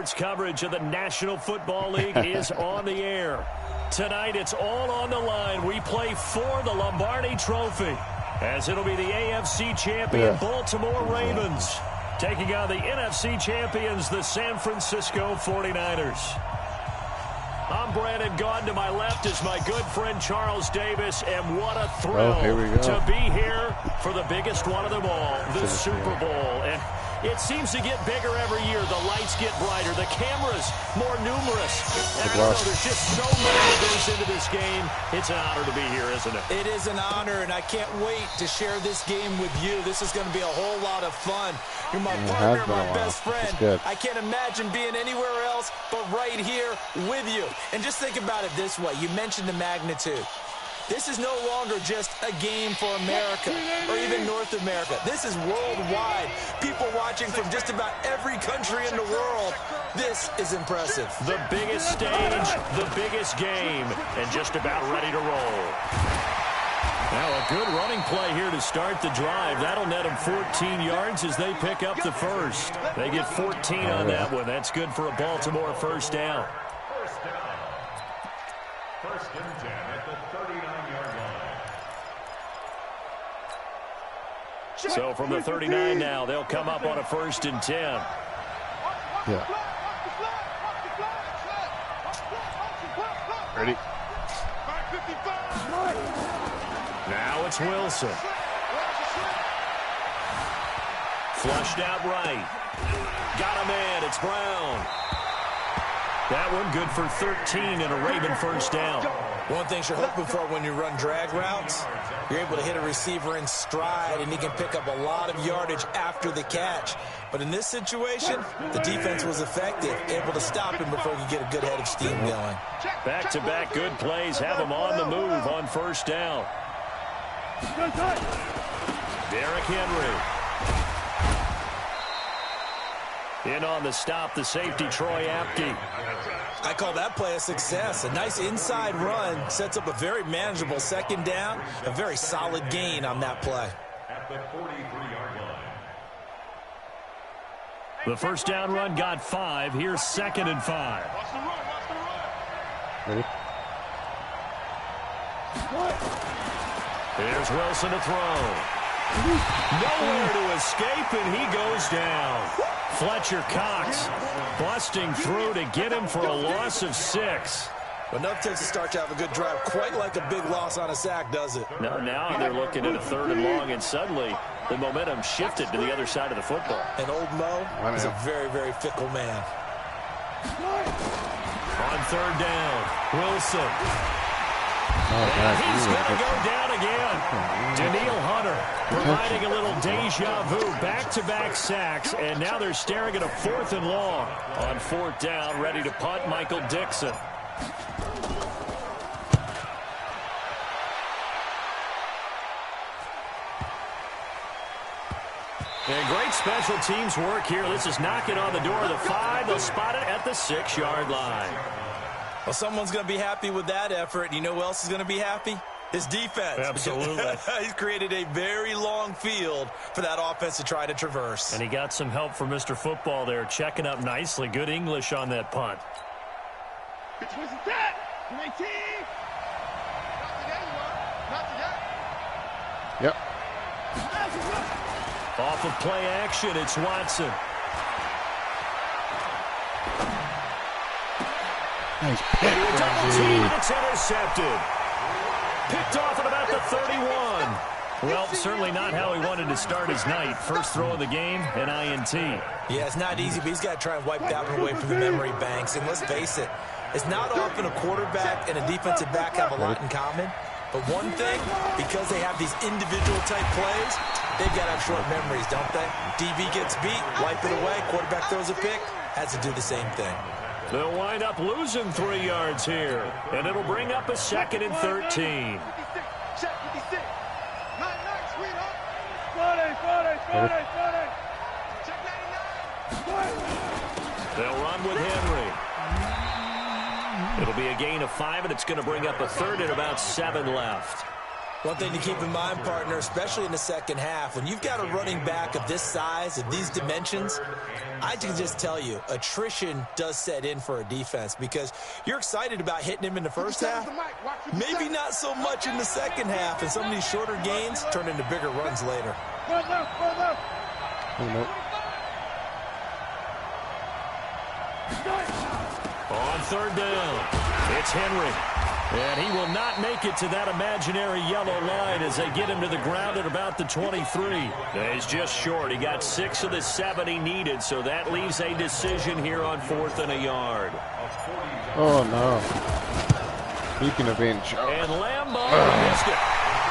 Sports coverage of the National Football League is on the air. Tonight, it's all on the line. We play for the Lombardi Trophy, as it'll be the AFC champion Baltimore Ravens taking on the NFC champions, the San Francisco 49ers. I'm Brandon Gaudin. To my left is my good friend Charles Davis, and what a thrill to be here for the biggest one of them all, the Super Bowl. And it seems to get bigger every year. The lights get brighter. The cameras more numerous. And I don't know, there's just so much that goes into this game. It's an honor to be here, isn't it? It is an honor, and I can't wait to share this game with you. This is going to be a whole lot of fun. You're my partner, my best friend. I can't imagine being anywhere else but right here with you. And just think about it this way. You mentioned the magnitude. This is no longer just a game for America or even North America. This is worldwide. People watching from just about every country in the world. This is impressive. The biggest stage, the biggest game, and just about ready to roll. Now a good running play here to start the drive. That'll net them 14 yards as they pick up the first. They get 14 on that one. That's good for a Baltimore first down. First and 10 at the 39-yard line. So from the 39 now, they'll come up on a first and 10. Yeah. Ready? Now it's Wilson. Flushed out right. Got a man. It's Brown. That one good for 13 and a Raven first down. One thing you're hoping for when you run drag routes, you're able to hit a receiver in stride, and he can pick up a lot of yardage after the catch. But in this situation, the defense was effective, able to stop him before he could get a good head of steam going. Back-to-back good plays have him on the move on first down. Derrick Henry. In on the stop, the safety, Troy Apke. I call that play a success. A nice inside run sets up a very manageable second down. A very solid gain on that play. At the 43-yard line. The first down run got 5. Here's second and 5. Ready? Here's Wilson to throw. Nowhere to escape, and he goes down. Fletcher Cox busting through to get him for a loss of 6. But enough takes to start to have a good drive, quite like a big loss on a sack, does it? No, now they're looking at a third and long, and suddenly the momentum shifted to the other side of the football. And old Mo is a very, very fickle man. On third down, Wilson. And he's going to go down again. Daniil Hunter providing a little deja vu. Back-to-back sacks, and now they're staring at a 4th and long. On 4th down, ready to punt, Michael Dixon. And great special teams work here. This is knocking on the door of the 5. They'll spot it at the 6-yard line. Well, someone's going to be happy with that effort. You know who else is going to be happy? His defense. Absolutely. He's created a very long field for that offense to try to traverse. And he got some help from Mr. Football there, checking up nicely. Good English on that punt. Yep. Off of play action, it's Watson. Nice Double team, it's intercepted. Picked off at about the 31. Well, certainly not how he wanted to start his night. First throw of the game, an INT. Yeah, it's not easy, but he's got to try and wipe that one away from the memory banks. And let's face it, it's not often a quarterback and a defensive back have a lot in common. But one thing, because they have these individual type plays, they've got to have short memories, don't they? DB gets beat, wipe it away, quarterback throws a pick, has to do the same thing. They'll wind up losing 3 yards here, and it'll bring up a 2nd and 13. They'll run with Henry. It'll be a gain of 5, and it's going to bring up a 3rd and about 7 left. One thing to keep in mind, partner, especially in the second half, when you've got a running back of this size, of these dimensions, I can just tell you, attrition does set in for a defense because you're excited about hitting him in the first half, maybe not so much in the second half, and some of these shorter gains turn into bigger runs later. On third down, it's Henry. And he will not make it to that imaginary yellow line as they get him to the ground at about the 23. He's just short. He got 6 of the 7 he needed, so that leaves a decision here on 4th and a yard. Oh, no. Speaking of being choked. And Lambeau missed it.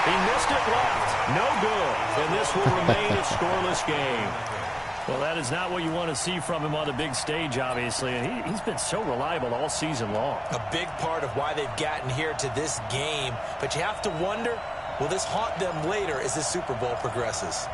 He missed it left. No good. And this will remain a scoreless game. Well, that is not what you want to see from him on the big stage, obviously. And he's been so reliable all season long. A big part of why they've gotten here to this game. But you have to wonder, will this haunt them later as this Super Bowl progresses?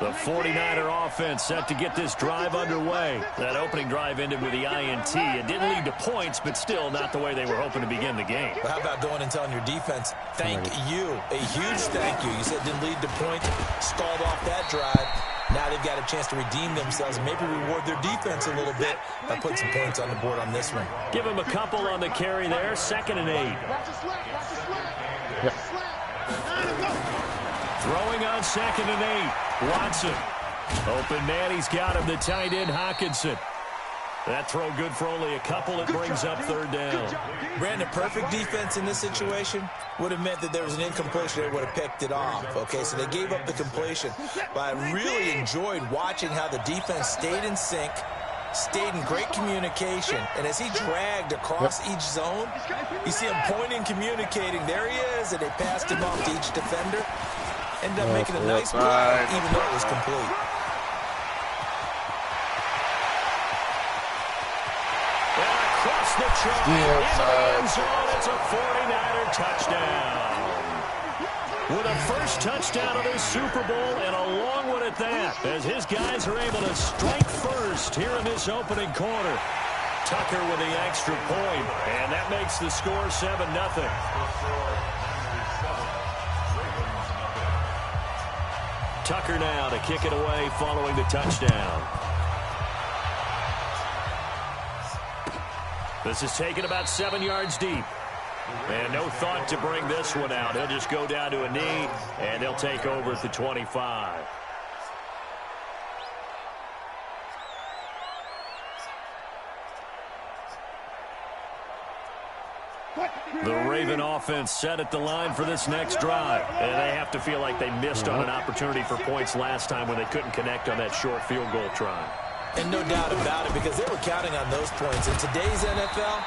The 49er offense set to get this drive underway. That opening drive ended with the INT. It didn't lead to points, but still not the way they were hoping to begin the game. Well, how about going and telling your defense, thank you, a huge thank you. You said it didn't lead to points, stalled off that drive. Now they've got a chance to redeem themselves and maybe reward their defense a little bit by putting some points on the board on this one. Give him a couple on the carry there. 2nd and 8. Yep. Throwing on 2nd and 8. Watson. Open man, he's got him, the tight end, Hockenson. That throw good for only a couple. It brings up 3rd down. Brandon, perfect defense in this situation would have meant that there was an incompletion. They would have picked it off. Okay, so they gave up the completion. But I really enjoyed watching how the defense stayed in sync, stayed in great communication. And as he dragged across each zone, you see him pointing, communicating. There he is, and they passed him off to each defender. Ended up making a nice play, even though it was complete. And across the chalk, in the end zone, it's a 49er touchdown. With a first touchdown of this Super Bowl, and a long one at that, as his guys are able to strike first here in this opening quarter. Tucker with the extra point, and that makes the score 7-0. Tucker now to kick it away following the touchdown. This is taken about 7 yards deep. And no thought to bring this one out. He'll just go down to a knee, and they'll take over at the 25. The Raven offense set at the line for this next drive. And they have to feel like they missed on an opportunity for points last time when they couldn't connect on that short field goal try. And no doubt about it, because they were counting on those points. In today's NFL,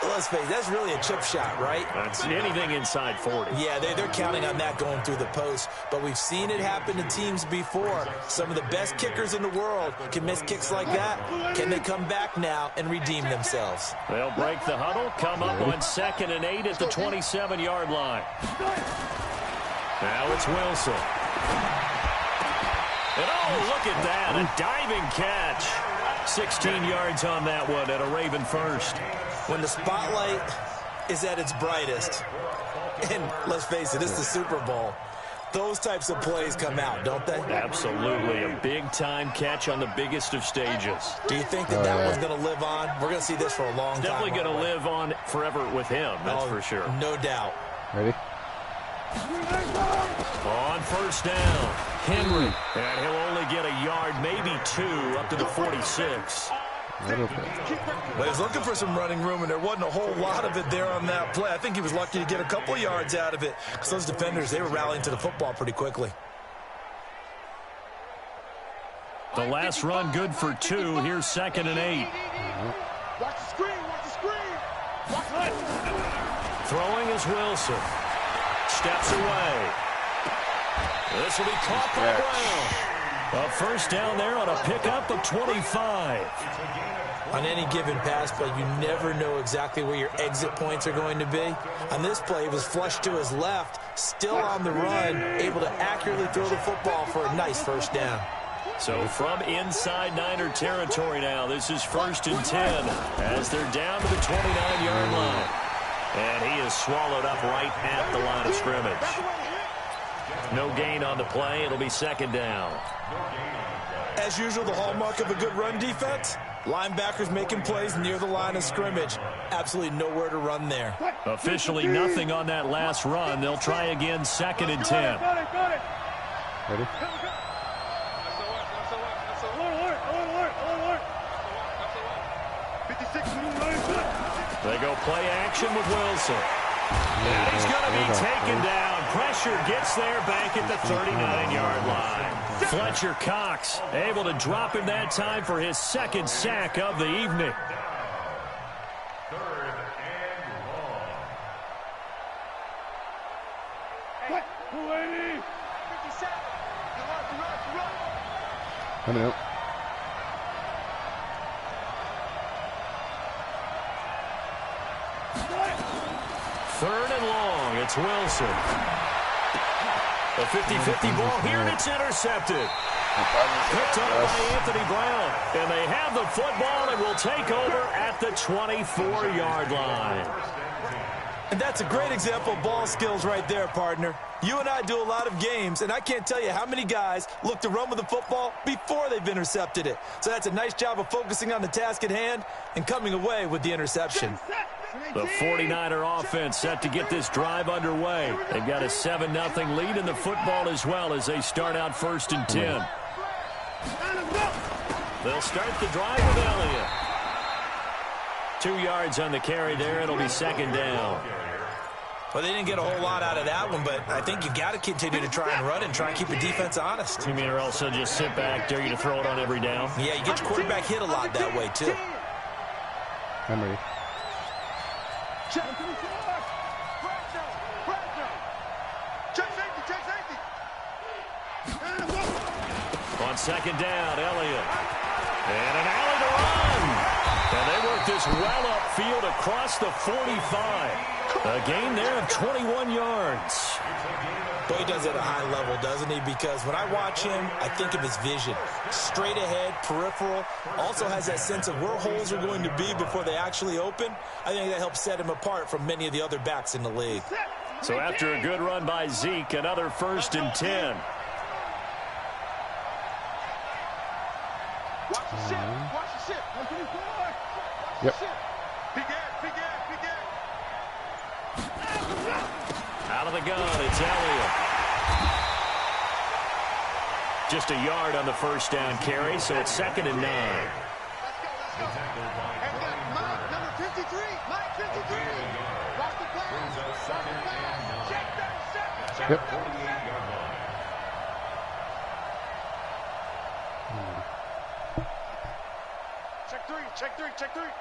let's face it, that's really a chip shot, right? That's anything inside 40. Yeah, they're counting on that going through the post. But we've seen it happen to teams before. Some of the best kickers in the world can miss kicks like that. Can they come back now and redeem themselves? They'll break the huddle, come up on 2nd and 8 at the 27-yard line. Now it's Wilson. And oh, look at that, a diving catch. 16 yards on that one and a Raven first. When the spotlight is at its brightest, and let's face it, it's the Super Bowl, those types of plays come out, don't they? Absolutely. A big-time catch on the biggest of stages. Do you think that that one's going to live on? We're going to see this for a long time. Definitely going to live on forever with him, that's for sure. No doubt. Ready? On first down, Henry. And he'll only get a yard, maybe 2, up to the 46. Well, he was looking for some running room, and there wasn't a whole lot of it there on that play. I think he was lucky to get a couple of yards out of it, because those defenders, they were rallying to the football pretty quickly. The last run good for 2. Here's 2nd and 8. Watch the screen, watch the screen. Watch it. Throwing is Wilson. Steps away. This will be caught by Brown. A first down there on a pickup of 25. On any given pass play, you never know exactly where your exit points are going to be. On this play, it was flushed to his left, still on the run, able to accurately throw the football for a nice first down. So from inside Niner territory now, this is 1st and 10 as they're down to the 29-yard line. And he is swallowed up right at the line of scrimmage. No gain on the play. It'll be second down. As usual, the hallmark of a good run defense, linebackers making plays near the line of scrimmage. Absolutely nowhere to run there. Officially nothing on that last run. They'll try again, second and 10. Ready? They go play action with Wilson. And he's going to be taken down. Pressure gets there back at the 39-yard line. Fletcher Cox able to drop him that time for his second sack of the evening. Third and long. I know. Third and long. It's Wilson. A 50-50 ball here, and it's intercepted. Picked up by Anthony Brown. And they have the football and will take over at the 24-yard line. And that's a great example of ball skills right there, partner. You and I do a lot of games, and I can't tell you how many guys look to run with the football before they've intercepted it. So that's a nice job of focusing on the task at hand and coming away with the interception. The 49er offense set to get this drive underway. They've got a 7-0 lead in the football as well as they start out first and 10. They'll start the drive with Elliott. 2 yards on the carry there. It'll be second down. Well, they didn't get a whole lot out of that one, but I think you got to continue to try and run and try and keep the defense honest. You mean or else they'll just sit back, dare you to throw it on every down? Yeah, you get your quarterback hit a lot that way, too. I'm ready. Check safety. On second down, Elliott. And an alley to run. And they work this well upfield across the 45. A gain there of 21 yards. Boy, he does it at a high level, doesn't he? Because when I watch him, I think of his vision. Straight ahead, peripheral. Also has that sense of where holes are going to be before they actually open. I think that helps set him apart from many of the other backs in the league. So after a good run by Zeke, another first and 10. Watch the ship. Watch the ship. Yep. Out of the gun, it's Elliott. Just a yard on the first down carry, so it's second and 9. Let's go. Number 53. Mike 53. Watch the pass. Check that. Yep. Check three.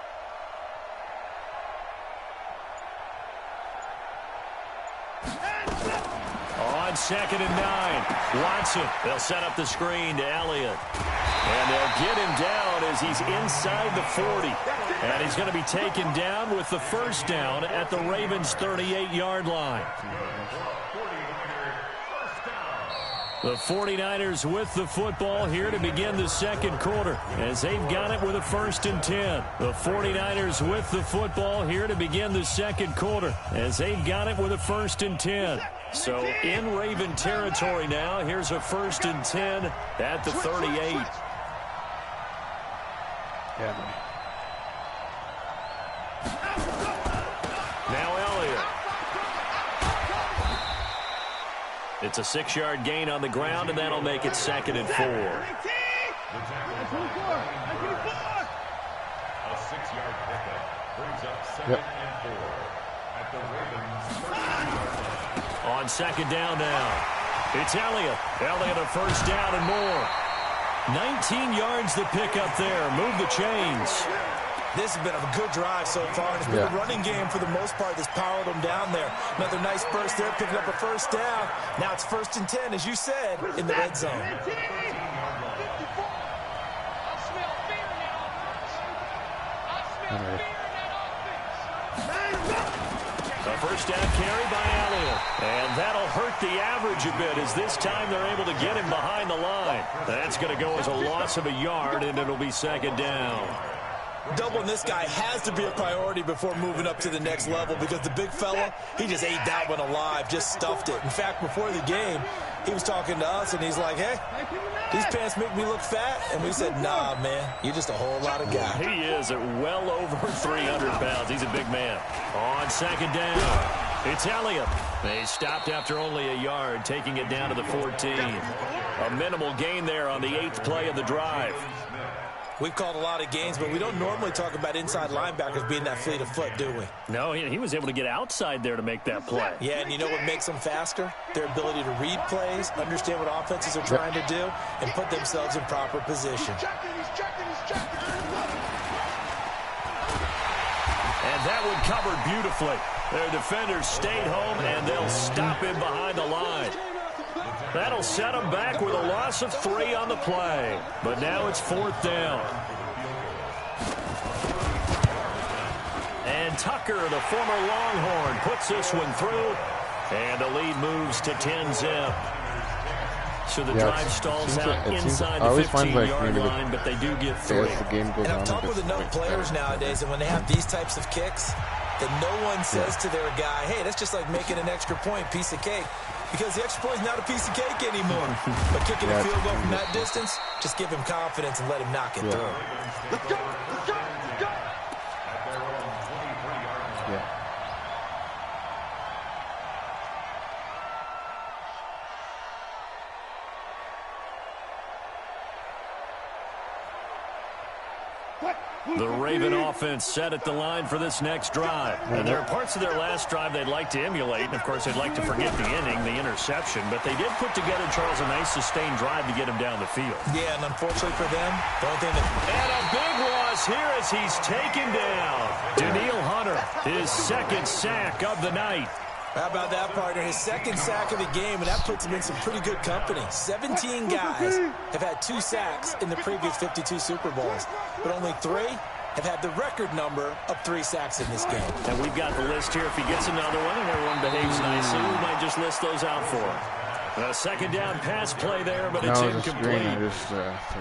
On second and 9, Watson. They'll set up the screen to Elliott. And they'll get him down as he's inside the 40. And he's going to be taken down with the first down at the Ravens' 38-yard line. The 49ers with the football here to begin the second quarter as they've got it with a first and 10. The 49ers with the football here to begin the second quarter as they've got it with a first and 10. So in Raven territory now, here's a first and 10 at the 38. Yeah. Now Elliott. It's a 6-yard gain on the ground, and that'll make it second and 4. A 6-yard pickup brings up second and 4 at the Ravens' 30-yard line. On second down now, it's Elliott. Elliott a first down and more. 19 yards the pickup there. Move the chains. This has been a good drive so far, and it's been a running game for the most part that's powered them down there. Another nice burst there, picking up a first down. Now it's first and 10, as you said, in the red zone. A first down carry by Elliott. And that'll hurt the average a bit as this time they're able to get him behind the line. That's going to go as a loss of a yard, and it'll be second down. Doubling this guy has to be a priority before moving up to the next level because the big fella, he just ate that one alive, just stuffed it. In fact, before the game, he was talking to us, and he's like, hey, these pants make me look fat. And we said, nah, man, you're just a whole lot of guy. He is at well over 300 pounds. He's a big man. On second down, it's Elliott. They stopped after only a yard, taking it down to the 14. A minimal gain there on the 8th play of the drive. We've called a lot of games, but we don't normally talk about inside linebackers being that fleet of foot, do we? No, he was able to get outside there to make that play. Yeah, and you know what makes them faster? Their ability to read plays, understand what offenses are trying to do, and put themselves in proper position. And that one covered beautifully. Their defenders stayed home, and they'll stop him behind the line. That'll set them back with a loss of 3 on the play. But now it's 4th down. And Tucker, the former Longhorn, puts this one through. And the lead moves to 10-zip. So the drive stalls out inside the 15-yard line, but they do get 3. And I've talked with enough players nowadays, and when they have these types of kicks, that no one says to their guy, hey, that's just like making an extra point, piece of cake. Because the extra point is not a piece of cake anymore. But kicking a field goal from that distance, just give him confidence and let him knock it through. Let's go! Let's go! Let's go! The Raven offense set at the line for this next drive. And there are parts of their last drive they'd like to emulate. And, of course, they'd like to forget the inning, the interception. But they did put together, Charles, a nice sustained drive to get him down the field. Yeah, and unfortunately for them, the only thing that... And a big loss here as he's taken down. Daniil Hunter, his 2nd sack of the night. How about that, partner? His 2nd sack of the game, and that puts him in some pretty good company. 17 guys have had 2 sacks in the previous 52 Super Bowls, but only 3 have had the record number of 3 sacks in this game. And we've got the list here. If he gets another one and everyone behaves nicely, we might just list those out for him. A 2nd down pass play there, but it's incomplete.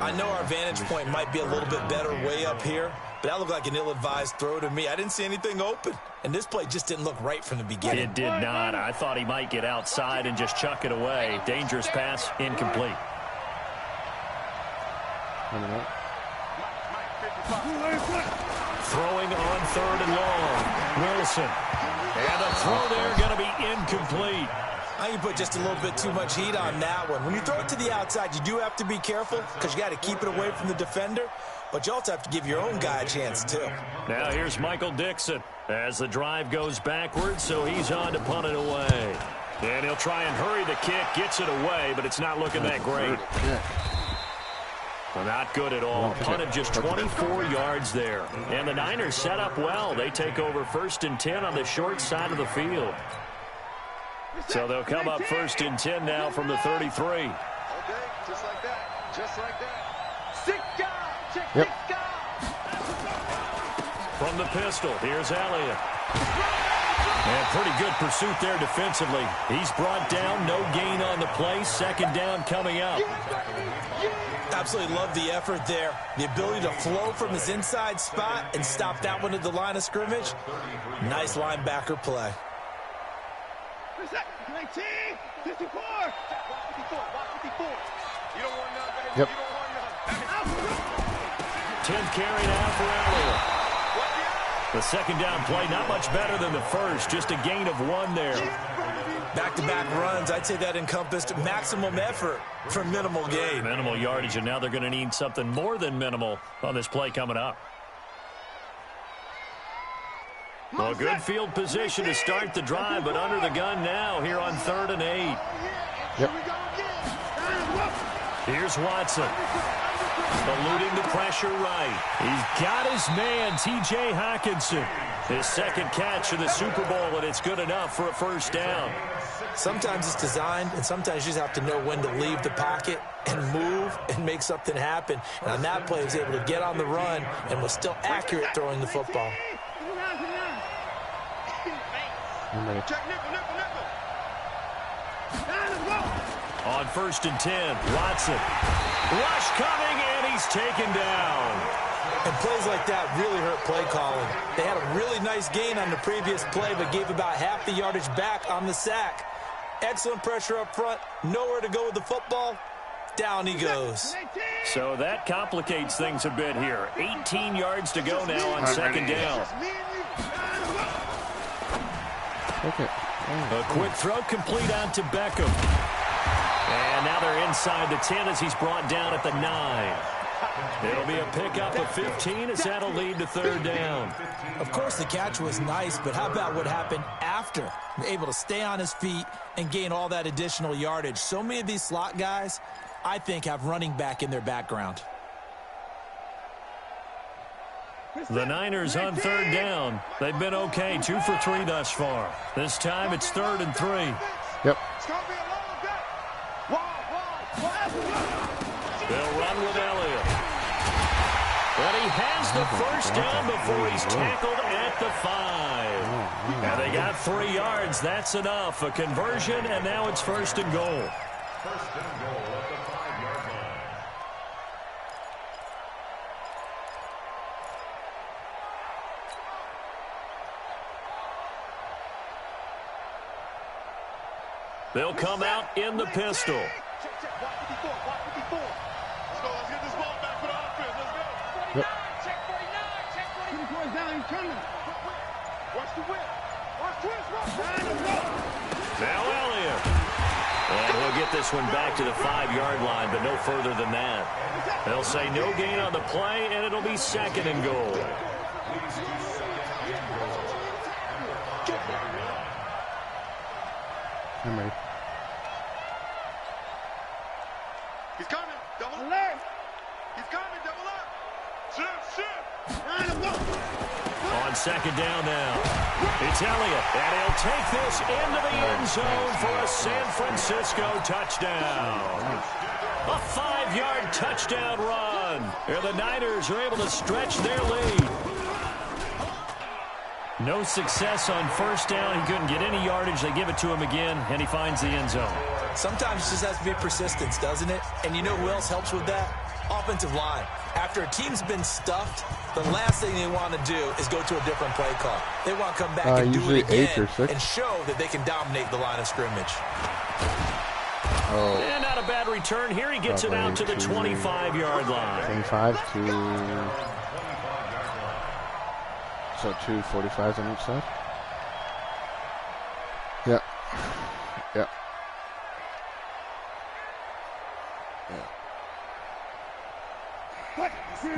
I know our vantage point might be a little bit better way up here, but that looked like an ill-advised throw to me. I didn't see anything open, and this play just didn't look right from the beginning. It did not. I thought he might get outside and just chuck it away. Dangerous pass, incomplete. Throwing on 3rd and long. Wilson. And the throw there going to be incomplete. I can put just a little bit too much heat on that one. When you throw it to the outside, you do have to be careful because you got to keep it away from the defender, but you also have to give your own guy a chance too. Now here's Michael Dixon as the drive goes backwards, so he's on to punt it away. And he'll try and hurry the kick, gets it away, but it's not looking that great. Well, not good at all. Punted just 24 yards there. And the Niners set up well. They take over 1st and 10 on the short side of the field. So they'll come up 1st and 10 now from the 33. Okay, just like that. Just like that. Sick guy. Check Yep. this guy. From the pistol, here's Elliott. And pretty good pursuit there defensively. He's brought down, no gain on the play. 2nd down coming up. Absolutely love the effort there. The ability to flow from his inside spot and stop that one at the line of scrimmage. Nice linebacker play. 19, 54. 54. You don't want nothing. Yep. You don't want nothing. 10th carry now for Elliott. The 2nd down play, not much better than the first. Just a gain of 1 there. Back-to-back runs, I'd say that encompassed maximum effort for minimal gain. Minimal yardage, and now they're going to need something more than minimal on this play coming up. Well, good field position to start the drive, but under the gun now here on 3rd and 8. Yep. Here's Watson. Eluding the pressure right. He's got his man, T.J. Hawkinson. His 2nd catch of the Super Bowl, and it's good enough for a 1st down. Sometimes it's designed, and sometimes you just have to know when to leave the pocket and move and make something happen. And on that play, he was able to get on the run and was still accurate throwing the football. Check nickel. On 1st and 10, Watson. Rush coming, and he's taken down. And plays like that really hurt play calling. They had a really nice gain on the previous play, but gave about half the yardage back on the sack. Excellent pressure up front. Nowhere to go with the football. Down he goes. So that complicates things a bit here. 18 yards to go now on second down. Okay. A quick throw complete on to Beckham. And now they're inside the 10 as he's brought down at the 9. It'll be a pickup of 15 as that'll lead to third down. Of course, the catch was nice, but how about what happened after? Able to stay on his feet and gain all that additional yardage. So many of these slot guys, I think, have running back in their background. The Niners on third down. They've been okay, 2 for 3 thus far. This time it's 3rd and 3. Yep. They'll run with Elliott. But he has the first down before he's tackled at the 5. Now they got 3 yards. That's enough. A conversion, and now it's 1st and goal. 1st and goal at the 5-yard line. They'll come out in the pistol. Yep. Now Elliott. And he'll get this one back to the 5-yard line, but no further than that. They'll say no gain on the play, and it'll be 2nd and goal. I'm ready. He's coming. Double alert. He's coming. Double up. Shift. On second down now. It's Elliott, and he'll take this into the end zone for a San Francisco touchdown. A 5-yard touchdown run. And the Niners are able to stretch their lead. No success on first down. He couldn't get any yardage. They give it to him again, and he finds the end zone. Sometimes it just has to be persistence, doesn't it? And you know who else helps with that? Offensive line. After a team's been stuffed, the last thing they want to do is go to a different play call. They want to come back and do it again and show that they can dominate the line of scrimmage. Oh. And not a bad return here. He gets it out to the 25-yard line. 25 to... So 2 45s on each side? Yep. Yep.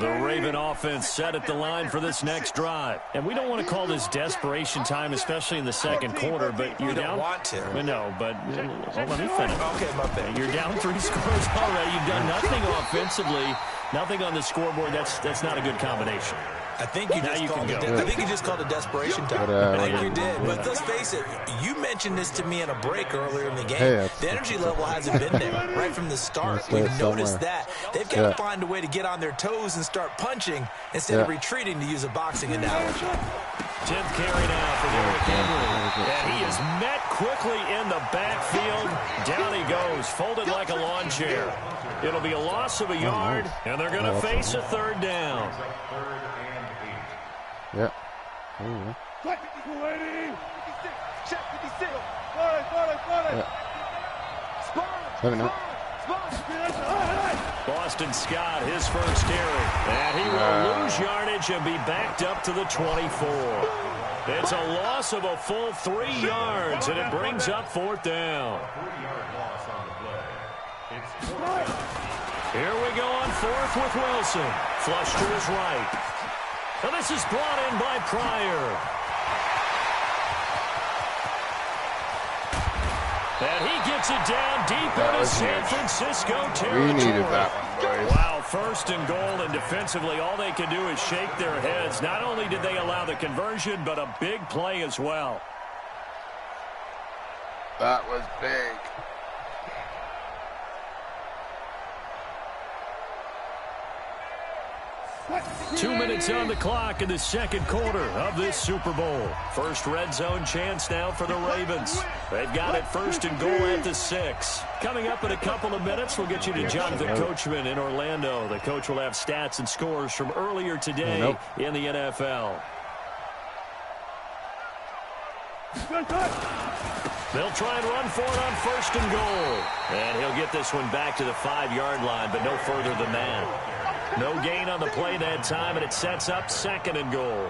The Raven offense set at the line for this next drive. And we don't want to call this desperation time, especially in the second quarter, but you're down. Don't want to. No, but let me finish. Okay, my bad. You're down 3 scores already. You've done nothing offensively, nothing on the scoreboard. That's not a good combination. I think you just called it desperation time. I think you did. But let's face it, you mentioned this to me in a break earlier in the game. The energy level hasn't been there right from the start. We've noticed that. They've got to find a way to get on their toes and start punching instead of retreating, to use a boxing analogy. 10th carry now for Derrick Henry. And he is met quickly in the backfield. Down he goes, folded like a lawn chair. It'll be a loss of a yard, and they're going to face a 3rd down. Yeah. Boston Scott, his first carry. And he will lose yardage and be backed up to the 24. It's a loss of a full 3 yards, and it brings up 4th down. 3-yard loss on the play. Here we go on 4th with Wilson. Flush to his right. And this is brought in by Pryor. And he gets it down deep into San Francisco territory. We needed that one, boys. Wow, 1st and goal, and defensively all they can do is shake their heads. Not only did they allow the conversion, but a big play as well. That was big. 2 minutes on the clock in the second quarter of this Super Bowl. First red zone chance now for the Ravens. They've got it first and goal at the 6. Coming up in a couple of minutes, we'll get you to Jonathan Coachman in Orlando. The coach will have stats and scores from earlier today in the NFL. They'll try and run for it on first and goal. And he'll get this one back to the 5-yard line, but no further than that. No gain on the play that time, and it sets up second and goal.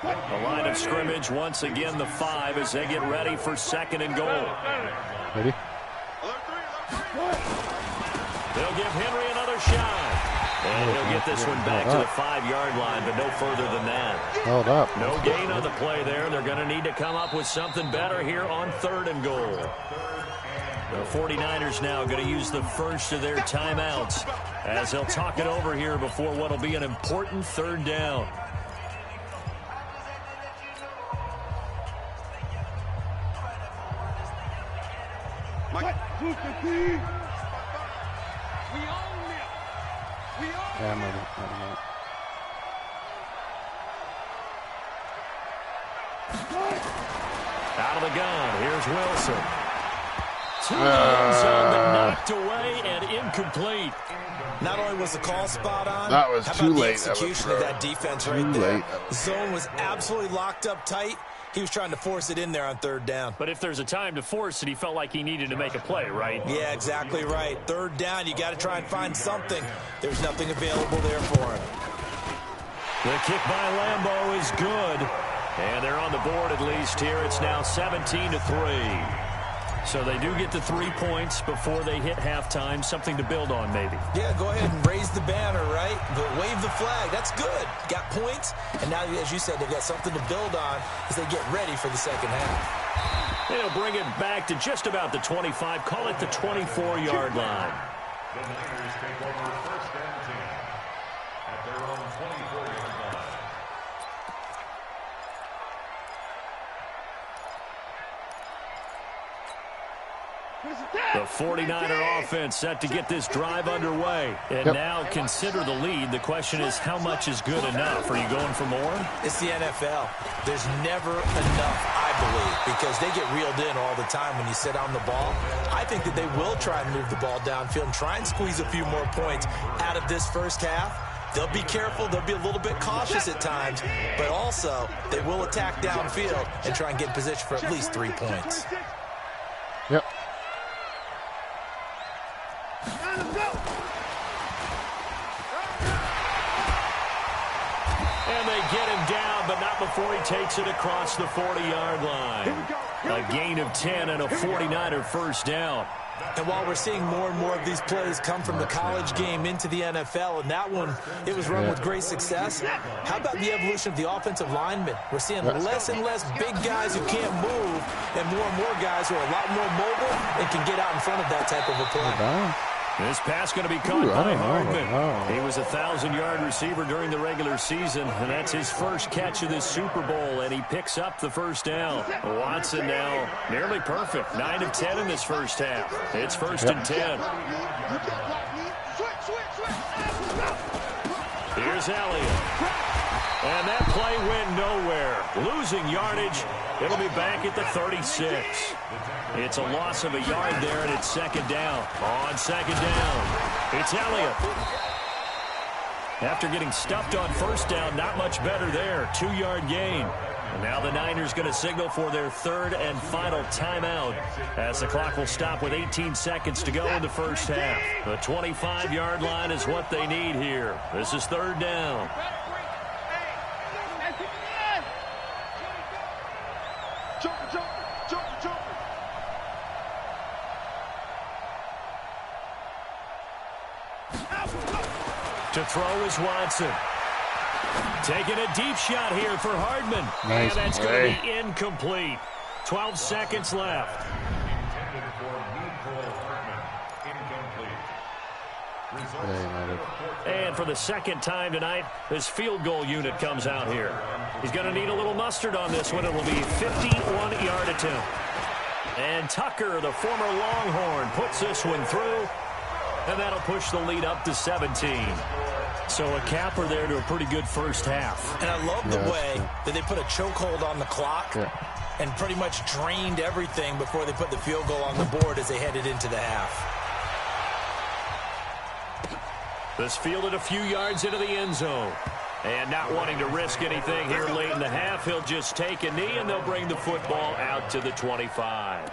The line of scrimmage, once again, the 5 as they get ready for second and goal. Ready? They'll give Henry another shot. And he'll get this one back to the 5-yard line, but no further than that. Hold up. No gain on the play there. They're going to need to come up with something better here on third and goal. The 49ers now going to use the first of their timeouts as they'll talk it over here before what will be an important third down. Yeah, I'm ready. Out of the gun, here's Wilson. To the end zone, but knocked away and incomplete. Not only was the call spot on, that was too late. The execution of that defense right there. The zone was absolutely locked up tight. He was trying to force it in there on third down. But if there's a time to force it, he felt like he needed to make a play, right? Yeah, exactly right. Third down, you got to try and find something. There's nothing available there for him. The kick by Lambeau is good. And they're on the board at least here. It's now 17-3. So they do get the 3 points before they hit halftime. Something to build on, maybe. Yeah, go ahead and raise the banner, right? But wave the flag. That's good. Got points. And now, as you said, they've got something to build on as they get ready for the second half. They'll bring it back to just about the 25. Call it the 24-yard line. The Niners take over first and 10 at their own 24-yard line. The 49er offense set to get this drive underway. And now consider the lead. The question is, how much is good enough? Are you going for more? It's the NFL. There's never enough, I believe, because they get reeled in all the time when you sit on the ball. I think that they will try and move the ball downfield and try and squeeze a few more points out of this first half. They'll be careful. They'll be a little bit cautious at times, but also they will attack downfield and try and get in position for at least 3 points. Yep. And they get him down, but not before he takes it across the 40-yard line. A gain of 10 and a 49er first down. And while we're seeing more and more of these plays come from the college game into the NFL, and that one, it was run with great success, how about the evolution of the offensive linemen? We're seeing less and less big guys who can't move and more guys who are a lot more mobile and can get out in front of that type of a play. This pass going to be caught by Hardman. He was a 1,000-yard receiver during the regular season, and that's his first catch of this Super Bowl, and he picks up the first down. Watson now nearly perfect. 9 of 10 in this first half. It's first and 10. Here's Elliott. And that play went nowhere. Losing yardage. It'll be back at the 36. It's a loss of a yard there, and it's second down. On second down, it's Elliott. After getting stuffed on first down, not much better there. 2-yard gain. And now the Niners going to signal for their third and final timeout as the clock will stop with 18 seconds to go in the first half. The 25-yard line is what they need here. This is third down. To throw is Watson. Taking a deep shot here for Hardman. Nice. And that's going to be incomplete. 12 seconds left. Intended for Nicole Hardman. Incomplete. And for the second time tonight, this field goal unit comes out here. He's going to need a little mustard on this one. It will be a 51-yard attempt. And Tucker, the former Longhorn, puts this one through. And that'll push the lead up to 17. So a capper there to a pretty good first half. And I love the way that they put a chokehold on the clock and pretty much drained everything before they put the field goal on the board as they headed into the half. This fielded a few yards into the end zone. And not wanting to risk anything here late in the half, he'll just take a knee and they'll bring the football out to the 25.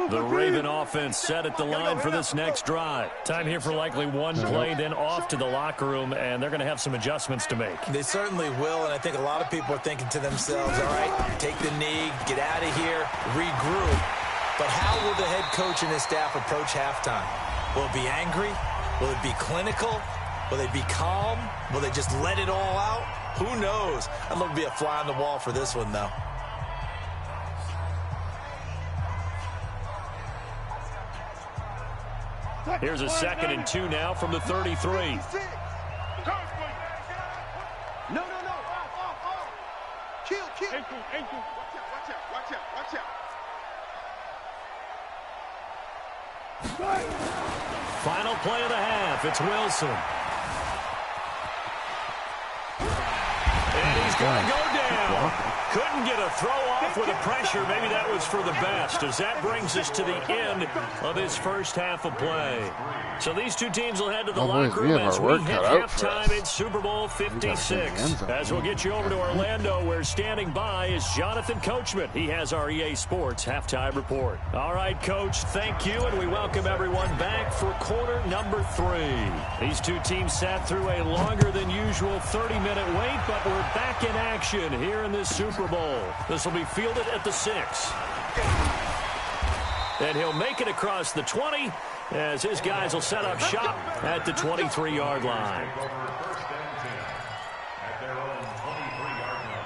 The Raven offense set at the line for this next drive. Time here for likely one play, then off to the locker room, and they're going to have some adjustments to make. They certainly will, and I think a lot of people are thinking to themselves, all right, take the knee, get out of here, regroup. But how will the head coach and his staff approach halftime? Will it be angry? Will it be clinical? Will they be calm? Will they just let it all out? Who knows? I'd love to be a fly on the wall for this one, though. Here's a 2nd and 2 now from the 33. No. Kill. Ankle. Watch out. Final play of the half. It's Wilson. And he's going to go down. Couldn't get a throw off with the pressure. Maybe that was for the best, as that brings us to the end of this first half of play. So these two teams will head to the locker room as we hit halftime in Super Bowl 56. As we'll get you over to Orlando, where standing by is Jonathan Coachman. He has our EA Sports halftime report. All right, Coach, thank you, and we welcome everyone back for quarter number 3. These two teams sat through a longer than usual 30-minute wait, but we're back in action here in this Super Bowl. This will be fielded at the 6. And he'll make it across the 20 as his guys will set up shop at the 23-yard line. First and 10 at their own 23-yard line.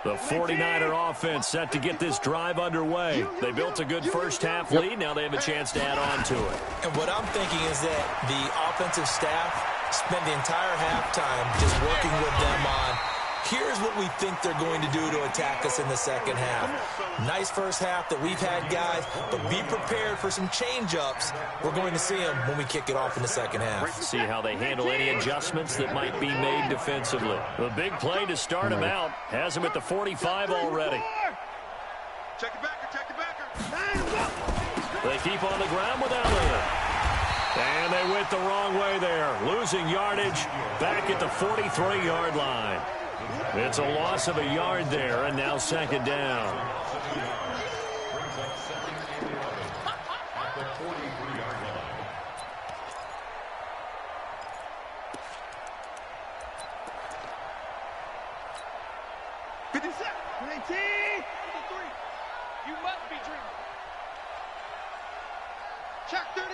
The 49er offense set to get this drive underway. They built a good first-half lead. Now they have a chance to add on to it. And what I'm thinking is that the offensive staff spent the entire halftime just working with them on, here's what we think they're going to do to attack us in the second half. Nice first half that we've had, guys, but be prepared for some change-ups. We're going to see them when we kick it off in the second half. See how they handle any adjustments that might be made defensively. The big play to start him out has him at the 45 already. Check it backer. They keep on the ground with Elliott. And they went the wrong way there, losing yardage back at the 43-yard line. It's a loss of a yard there, and now second down. Brings up 2nd and 11 at the 43-yard line. You must be dreaming. Check 31.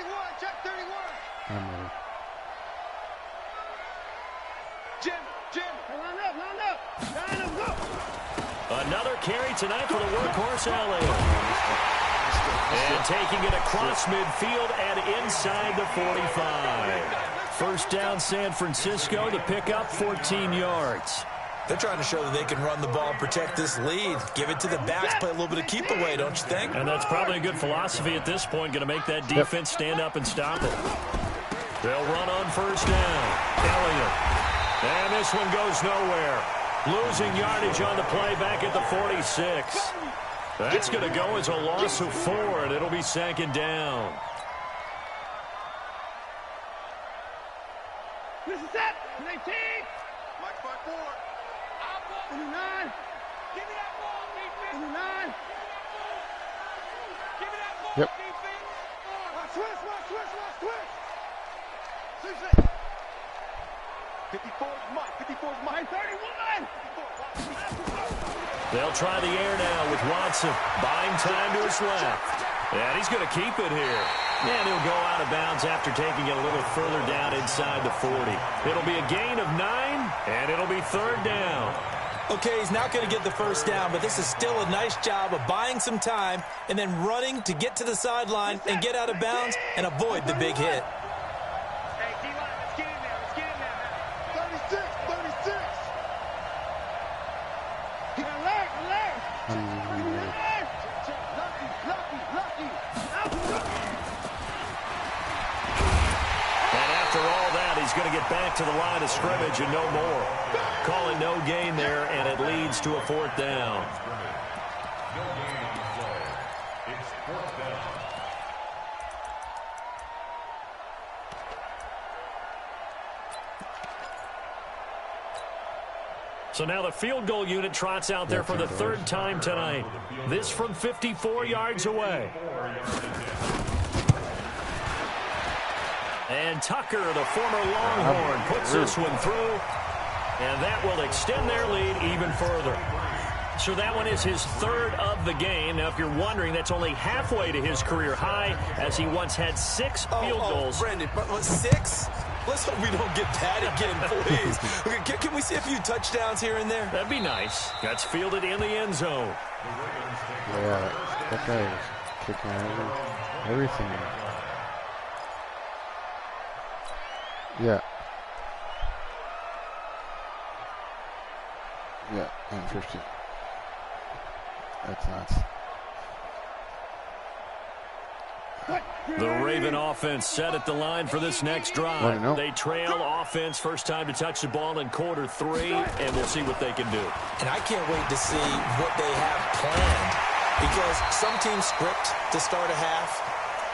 Jim. Line up. Go. Another carry tonight for the workhorse Elliott. And taking it across midfield and inside the 45. First down San Francisco, the pickup 14 yards. They're trying to show that they can run the ball and protect this lead. Give it to the backs, play a little bit of keep away, don't you think? And that's probably a good philosophy at this point, going to make that defense stand up and stop it. They'll run on first down. Elliott. And this one goes nowhere. Losing yardage on the play back at the 46. That's going to go as a loss of 4, and it'll be second down. This is it. 19. Mike 5-4. 29. Give me that ball, defense. 29. Give me that ball, defense. Switch. 54 is Mike. 31. They'll try the air now with Watson. Buying time to his left. And he's going to keep it here. And he'll go out of bounds after taking it a little further down inside the 40. It'll be a gain of 9, and it'll be third down. Okay, he's not going to get the first down, but this is still a nice job of buying some time and then running to get to the sideline and get out of bounds and avoid the big hit. Hey, D-line, let's get in there. Let's get in there. 36. He got leg. Lucky. And after all that, he's going to get back to the line of scrimmage and no more. Calling no gain there, and it leads to a 4th down. No gain on the play. It's 4th down. So now the field goal unit trots out there for the 3rd time tonight. This from 54 yards away. And Tucker, the former Longhorn, puts this one through. And that will extend their lead even further. So that one is his 3rd of the game. Now, if you're wondering, that's only halfway to his career high, as he once had 6 field goals. Brendan, but 6? Let's hope we don't get that again, please. Okay, can we see a few touchdowns here and there? That'd be nice. That's fielded in the end zone. Yeah, that guy is kicking everything. Yeah. Yeah, 950. That's nuts. The Raven offense set at the line for this next drive. They trail offense, first time to touch the ball in quarter 3, and we'll see what they can do. And I can't wait to see what they have planned, because some teams script to start a half.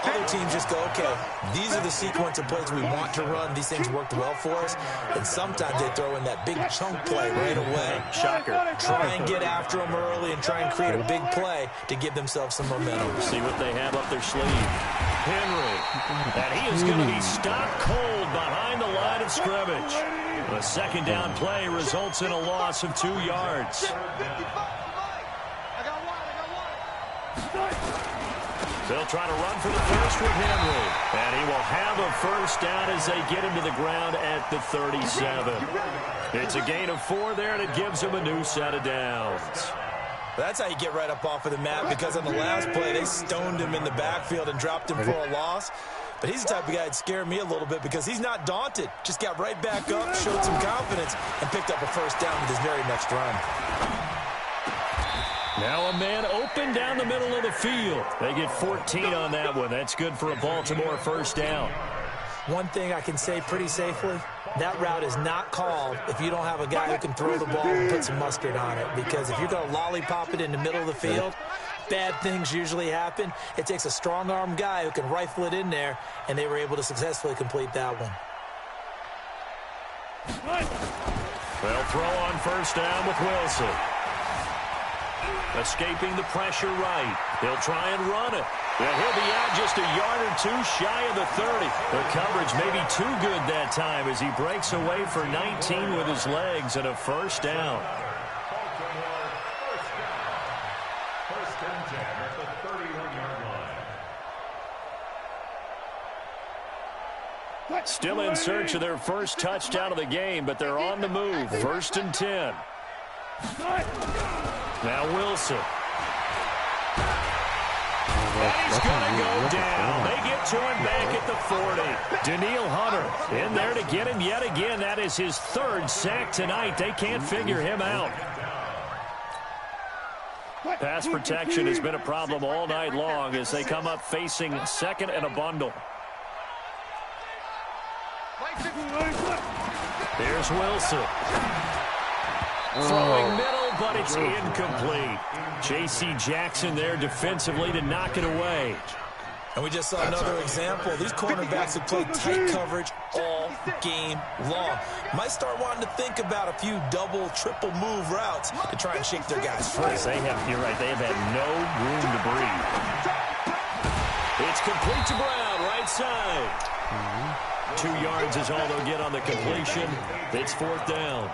Other teams just go, okay, these are the sequence of plays we want to run. These things worked well for us. And sometimes they throw in that big chunk play right away. Shocker. Try and get after them early and try and create a big play to give themselves some momentum. See what they have up their sleeve. Henry. And he is going to be stopped cold behind the line of scrimmage. The 2nd down play results in a loss of 2 yards. They'll try to run for the first with Henry. And he will have a first down as they get him to the ground at the 37. It's a gain of 4 there, and it gives him a new set of downs. That's how you get right up off of the mat, because on the last play, they stoned him in the backfield and dropped him for a loss. But he's the type of guy that scared me a little bit, because he's not daunted. Just got right back up, showed some confidence, and picked up a first down with his very next run. Now a man open down the middle of the field. They get 14 on that one. That's good for a Baltimore first down. One thing I can say pretty safely, that route is not called if you don't have a guy who can throw the ball and put some mustard on it. Because if you're going to lollipop it in the middle of the field, bad things usually happen. It takes a strong-arm guy who can rifle it in there, and they were able to successfully complete that one. They'll throw on first down with Wilson. Escaping the pressure right. He'll try and run it. And he'll be out just a yard or 2 shy of the 30. The coverage may be too good that time as he breaks away for 19 with his legs and a first down. First and 10 at the 31-yard line. Still in search of their first touchdown of the game, but they're on the move. 1st and 10. Now Wilson. And he's going to go down. They get to him back at the 40. Daniil Hunter in there to get him yet again. That is his 3rd sack tonight. They can't figure him out. Pass protection has been a problem all night long as they come up facing 2nd and a bundle. Here's Wilson. Throwing middle, but it's incomplete. J.C. Jackson there defensively to knock it away. And we just saw another example. These cornerbacks have played tight coverage all game long. Might start wanting to think about a few double, triple move routes to try and shake their guys free. They have, you're right, they have had no room to breathe. It's complete to Brown, right side. 2 yards is all they'll get on the completion. It's 4th down.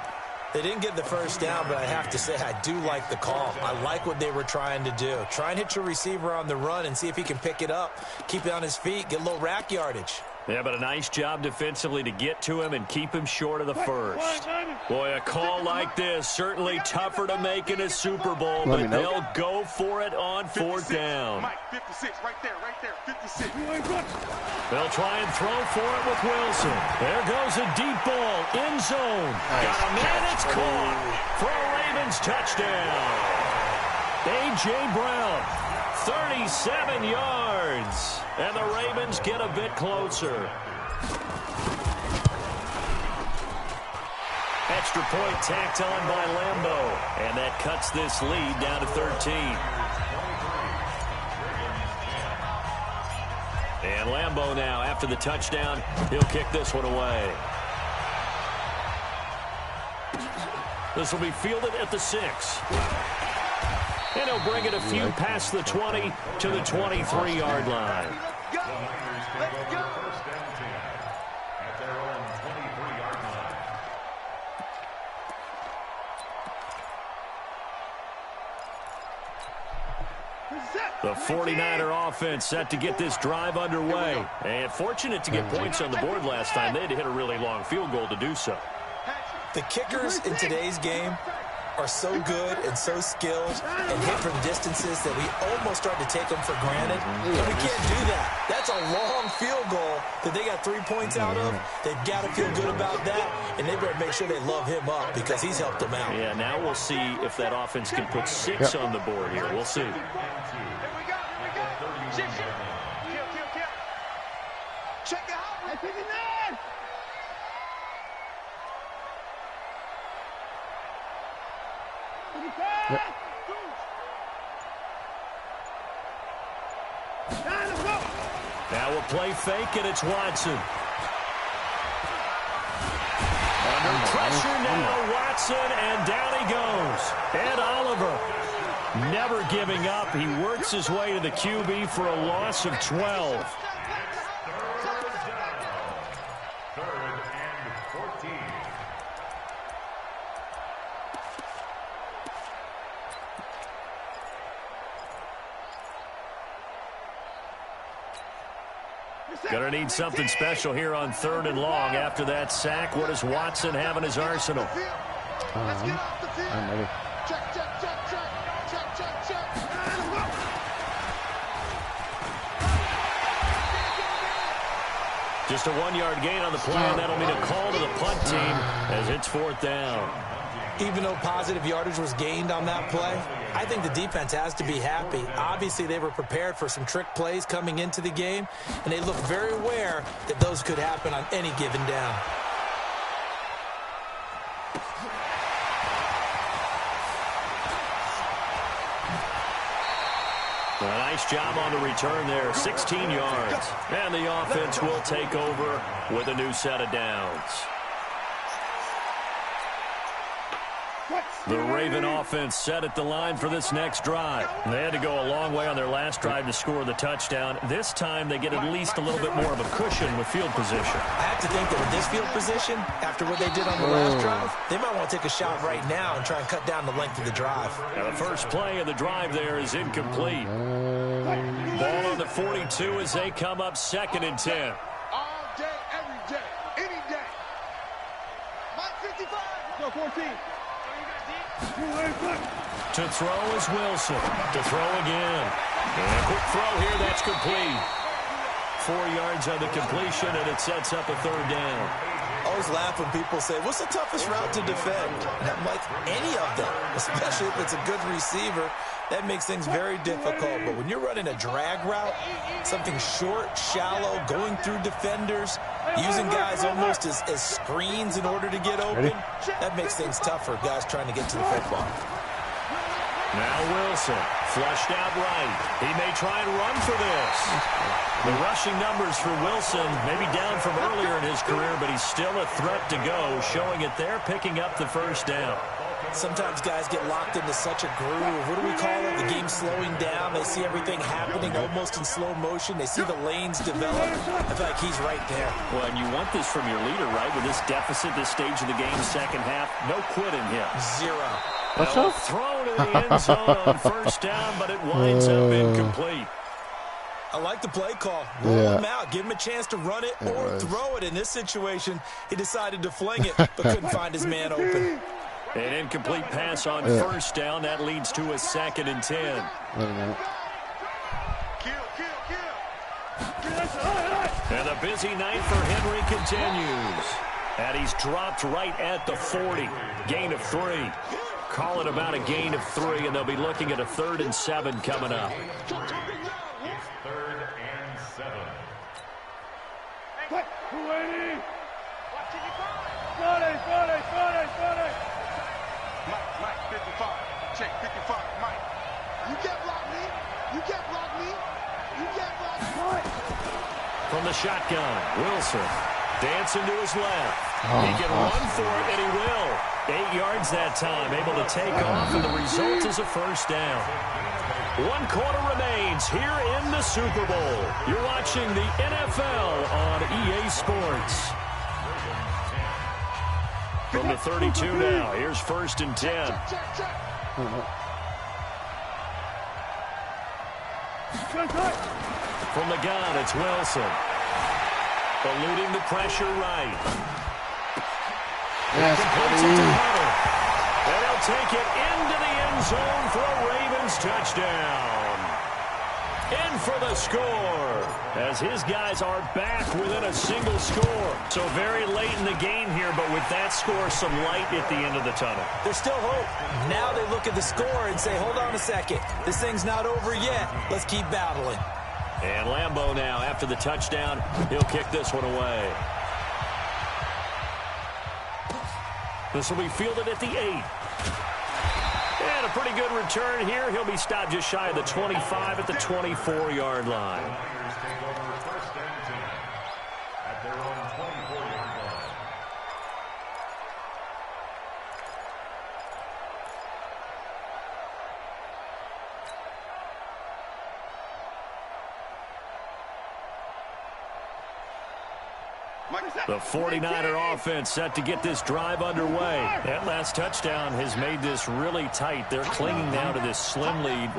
They didn't get the first down, but I have to say I do like the call. I like what they were trying to do. Try and hit your receiver on the run and see if he can pick it up. Keep it on his feet, get a little rack yardage. Yeah, but a nice job defensively to get to him and keep him short of the first. Boy, a call like this, certainly tougher to make in a Super Bowl, but they'll go for it on 4th down. Mike, 56, right there, 56. They'll try and throw for it with Wilson. There goes a deep ball, end zone. Got a man, it's caught for a Ravens touchdown. A.J. Brown, 37 yards. And the Ravens get a bit closer. Extra point tacked on by Lambeau. And that cuts this lead down to 13. And Lambeau now, after the touchdown, he'll kick this one away. This will be fielded at the 6. And he'll bring it a few past the 20 to the 23-yard line. Let's go. First down 10 at their own 23-yard line. The 49er offense set to get this drive underway. And fortunate to get points on the board last time. They had to hit a really long field goal to do so. The kickers in today's game are so good and so skilled and hit from distances that we almost start to take them for granted. But we can't do that. That's a long field goal that they got 3 points out of. They've got to feel good about that, and they better make sure they love him up because he's helped them out. Yeah, now we'll see if that offense can put 6 on the board here. We'll see. Here we go. Kill. Check it out. 59. Now we'll play fake, and it's Watson. Under pressure now, Watson, and down he goes. Ed Oliver never giving up. He works his way to the QB for a loss of 12. Third and 14. Gonna need something special here on 3rd and long. After that sack, what does Watson have in his arsenal? I'm ready. Check. Just a 1-yard gain on the play, and that'll mean a call to the punt team as it's 4th down. Even though positive yardage was gained on that play, I think the defense has to be happy. Obviously, they were prepared for some trick plays coming into the game, and they look very aware that those could happen on any given down. A nice job on the return there, 16 yards. And the offense will take over with a new set of downs. The Raven offense set at the line for this next drive. They had to go a long way on their last drive to score the touchdown. This time they get at least a little bit more of a cushion with field position. I have to think that with this field position, after what they did on the last drive, they might want to take a shot right now and try and cut down the length of the drive. Now the first play of the drive there is incomplete. Ball on the 42 as they come up 2nd and 10. All day, every day, any day. Mike 55. Go 14. To throw is Wilson. To throw again. And a quick throw here, that's complete. 4 yards on the completion, and it sets up a 3rd down. I always laugh when people say, what's the toughest route to defend? And I'm like, any of them, especially if it's a good receiver. That makes things very difficult. But when you're running a drag route, something short, shallow, going through defenders, using guys almost as screens in order to get open, that makes things tough for guys trying to get to the football. Now Wilson, flushed out right. He may try and run for this. The rushing numbers for Wilson may be down from earlier in his career, but he's still a threat to go, showing it there, picking up the 1st down. Sometimes guys get locked into such a groove. What do we call it? The game's slowing down. They see everything happening almost in slow motion. They see the lanes develop. I feel like he's right there. Well, and you want this from your leader, right? With this deficit, this stage of the game, 2nd half, no quit in him. 0. What's up? Thrown in the end zone on 1st down, but it winds up incomplete. I like the play call. Roll him out. Give him a chance to run it or throw it. In this situation, he decided to fling it, but couldn't find his man open. An incomplete pass on first down. That leads to a 2nd and 10. And the busy night for Henry continues. And he's dropped right at the 40. Gain of 3. Call it about a gain of 3, and they'll be looking at a 3rd and 7 coming up. It's 3rd and 7. Quick, 280. Mike, 55. Check, 55. Mike. You can't block me. You can't block me. You can't block me. From the shotgun, Wilson dancing to his left. He can run for it, and he will. 8 yards that time, able to take off, and the result is a 1st down. 1 quarter remains here in the Super Bowl. You're watching the NFL on EA Sports. From the 32 now, here's 1st and 10. From the gun, it's Wilson. Eluding the pressure right. Yes, and he'll take it into the end zone for a Ravens touchdown. In for the score, as his guys are back within a single score. So very late in the game here, but with that score, some light at the end of the tunnel. There's still hope. Now they look at the score and say, hold on a second. This thing's not over yet. Let's keep battling. And Lambeau now, after the touchdown, he'll kick this one away. This will be fielded at the 8. And a pretty good return here. He'll be stopped just shy of the 25 at the 24-yard line. Niners take over 1st and 10 at their own 24-yard line. The 49er offense set to get this drive underway. That last touchdown has made this really tight. They're clinging now to this slim lead.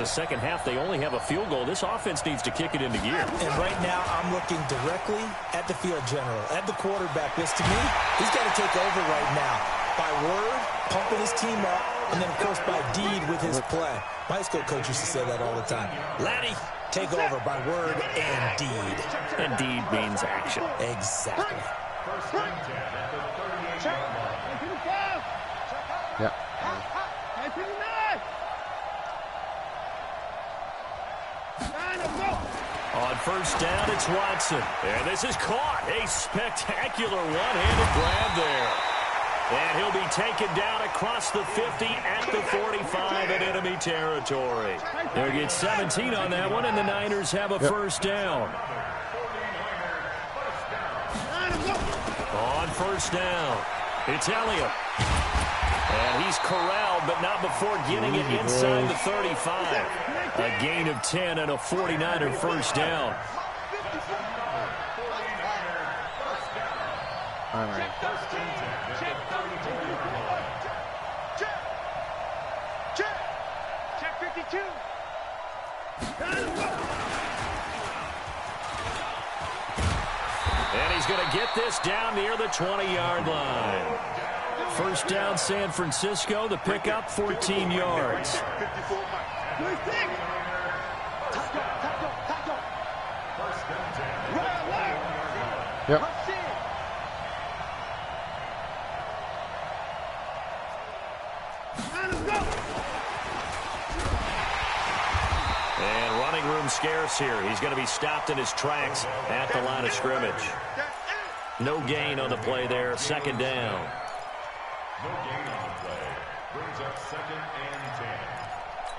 Second half, they only have a field goal. This offense needs to kick it into gear. And right now, I'm looking directly at the field general, at the quarterback. Because to me, he's got to take over right now. By word, pumping his team up, and then, of course, by deed with his play. My high school coach used to say that all the time. Laddie, take over by word and deed. And deed means action. Exactly. 1st and 10 at the 38-yard line. Yeah. On 1st down, it's Watson. And this is caught. A spectacular one-handed grab there. And he'll be taken down across the 50 at the 45 in enemy territory. They'll get 17 on that one, and the Niners have a 1st down. On 1st down, it's Elliott. And he's corralled, but not before getting it inside the 35. A gain of 10 and a 49er 1st down. All right. Check 52. And he's going to get this down near the 20-yard line. 1st down, San Francisco. The pickup, 14 yards. 54 Yep. And running room scarce here. He's going to be stopped in his tracks at the line of scrimmage. No gain on the play there. 2nd down. No gain on the play. Brings up 2nd and 10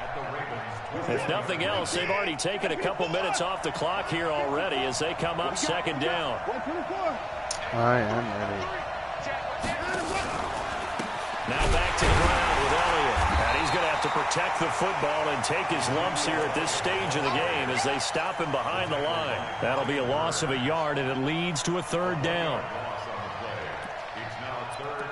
at the Ravens. If nothing else, they've already taken a couple minutes off the clock here already as they come up 2nd down. I am ready. Now back to the ground with Elliott. And he's going to have to protect the football and take his lumps here at this stage of the game as they stop him behind the line. That'll be a loss of a yard, and it leads to a 3rd down. Loss on the play. It's now 3rd and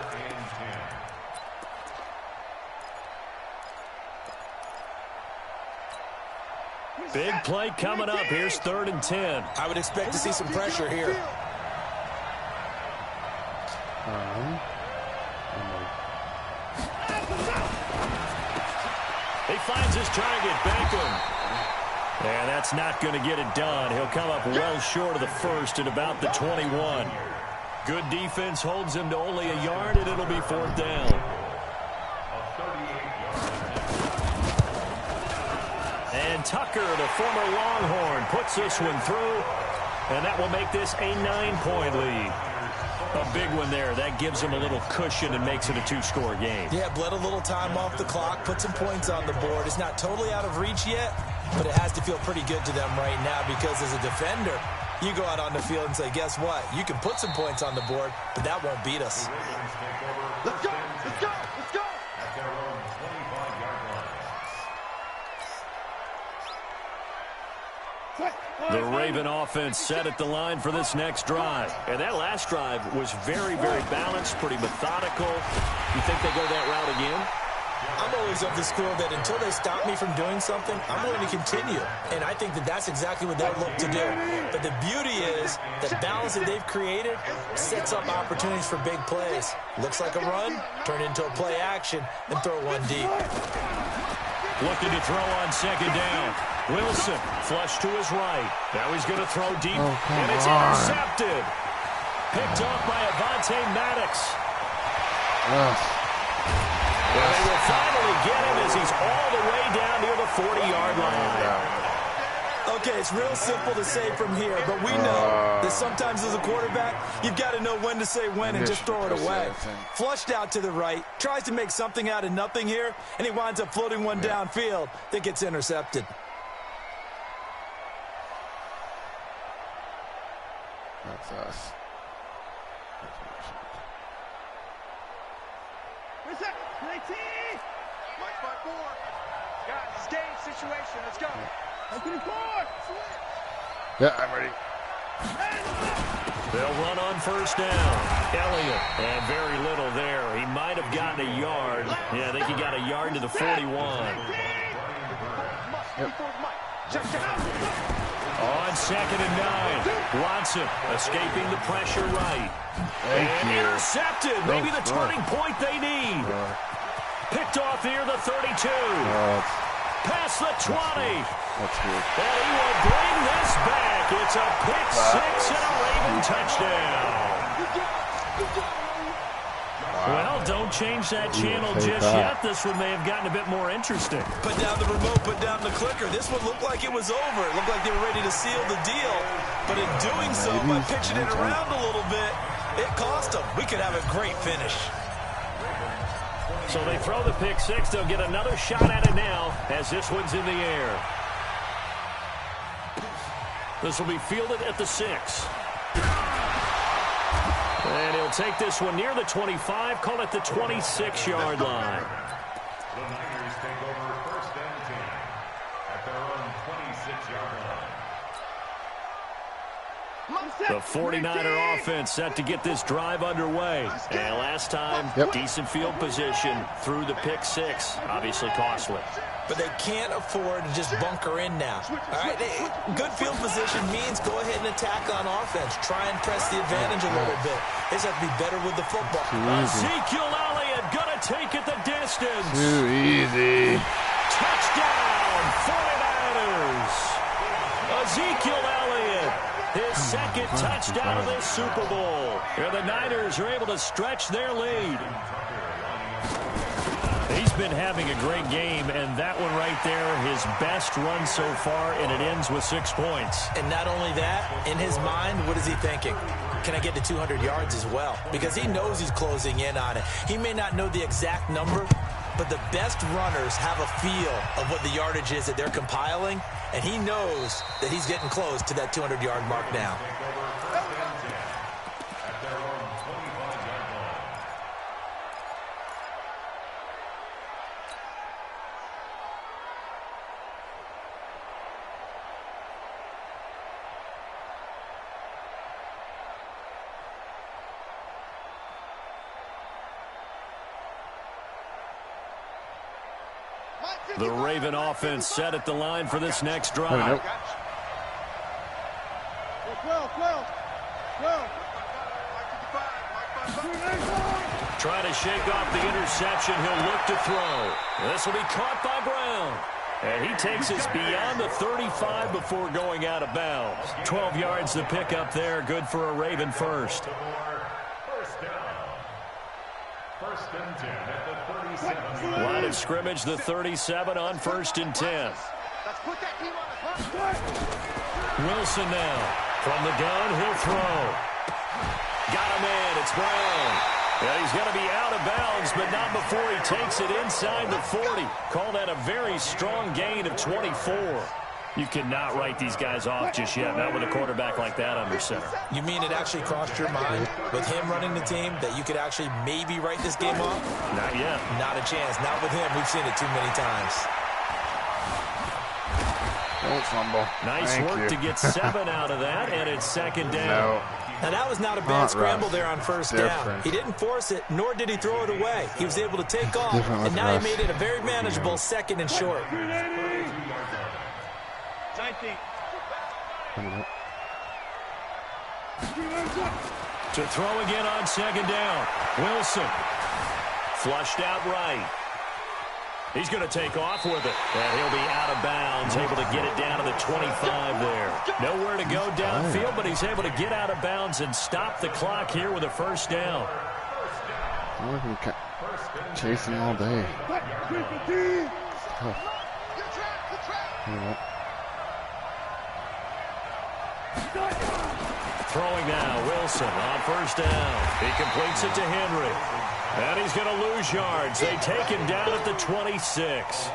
10. Big play coming up. Here's 3rd and 10. I would expect to see some pressure here. He finds his target, Beckham. And that's not going to get it done. He'll come up well short of the first at about the 21. Good defense holds him to only a yard, and it'll be 4th down. And Tucker, the former Longhorn, puts this one through, and that will make this a 9-point lead. A big one there. That gives him a little cushion and makes it a 2-score game. Yeah, bled a little time off the clock, put some points on the board. It's not totally out of reach yet, but it has to feel pretty good to them right now because as a defender, you go out on the field and say, guess what? You can put some points on the board, but that won't beat us. Let's go! Let's go! Let's go! At their own 25-yard line. The Raven offense set at the line for this next drive. And that last drive was very, very balanced, pretty methodical. You think they go that route again? I'm always of the school that until they stop me from doing something, I'm going to continue. And I think that that's exactly what they'll look to do. But the beauty is the balance that they've created sets up opportunities for big plays. Looks like a run, turn into a play action, and throw one deep. Looking to throw on 2nd down. Wilson, flush to his right. Now he's going to throw deep, and it's intercepted. Picked off by Avonte Maddox. And they will finally get him as he's all the way down near the 40-yard line. Okay, it's real simple to say from here, but we know that sometimes as a quarterback, you've got to know when to say when and just throw it away. Flushed out to the right, tries to make something out of nothing here, and he winds up floating one downfield that gets intercepted. That's us. Where's that? 19! Mike 5-4. Guys, it's game situation. Let's go. 24! Yeah, I'm ready. They'll run on 1st down. Elliott, and very little there. He might have gotten a yard. Yeah, I think he got a yard to the 41. On 2nd and 9. Watson escaping the pressure right. And intercepted. Maybe the turning point they need. Picked off near the 32. Past the 20. That's good. And he will bring this back. It's a pick 6 and a Raven touchdown. Well, don't change that channel just yet. This one may have gotten a bit more interesting. Put down the remote, put down the clicker. This one looked like it was over. It looked like they were ready to seal the deal. But in doing so, by pitching it around a little bit, it cost them. We could have a great finish. So they throw the pick 6. They'll get another shot at it now as this one's in the air. This will be fielded at the 6. And he'll take this one near the 25, call it the 26-yard line. The Niners take over 1st and 10 at their own 26-yard line. The 49er offense set to get this drive underway. And last time, decent field position through the pick 6. Obviously costly. But they can't afford to just bunker in now. All right, good field position means go ahead and attack on offense. Try and press the advantage a little bit. They just have to be better with the football. Ezekiel Elliott gonna take it the distance. Too easy. Touchdown, 49ers. Ezekiel Elliott, his 2nd touchdown of this Super Bowl. And the Niners are able to stretch their lead. He's been having a great game, and that one right there, his best run so far, and it ends with 6 points. And not only that, in his mind, what is he thinking? Can I get to 200 yards as well? Because he knows he's closing in on it. He may not know the exact number, but the best runners have a feel of what the yardage is that they're compiling, and he knows that he's getting close to that 200-yard mark now. The Raven offense set at the line for this next drive. Nope. 12. Trying to shake off the interception. He'll look to throw. This will be caught by Brown. And he takes us beyond the 35 before going out of bounds. 12 yards to pick up there. Good for a Raven first. First down. First and 10 at the 37. Line of scrimmage, the 37 on 1st and 10. Let's put that team on the clock. Wilson now. From the gun, he'll throw. Got a man. It's Brown. And he's going to be out of bounds, but not before he takes it inside the 40. Call that a very strong gain of 24. You cannot write these guys off just yet, not with a quarterback like that under center. You mean it actually crossed your mind with him running the team that you could actually maybe write this game off? Not yet. Not a chance. Not with him. We've seen it too many times. Don't fumble. Nice Thank work you. to get 7 out of that, and it's 2nd down. No. Now, that was not a bad Not scramble Russ. there on 1st down. Different. He didn't force it, nor did he throw it away. He was able to take off, Different with and now Russ. he made it a very manageable 2nd and short. 19. To throw again on 2nd down. Wilson. Flushed out right. He's going to take off with it. And he'll be out of bounds, able to get it down to the 25 there. Nowhere to go downfield, but he's able to get out of bounds and stop the clock here with a 1st down. I can chase him all day. Tough. Throwing now, Wilson on 1st down. He completes it to Henry. And he's going to lose yards. They take him down at the 26.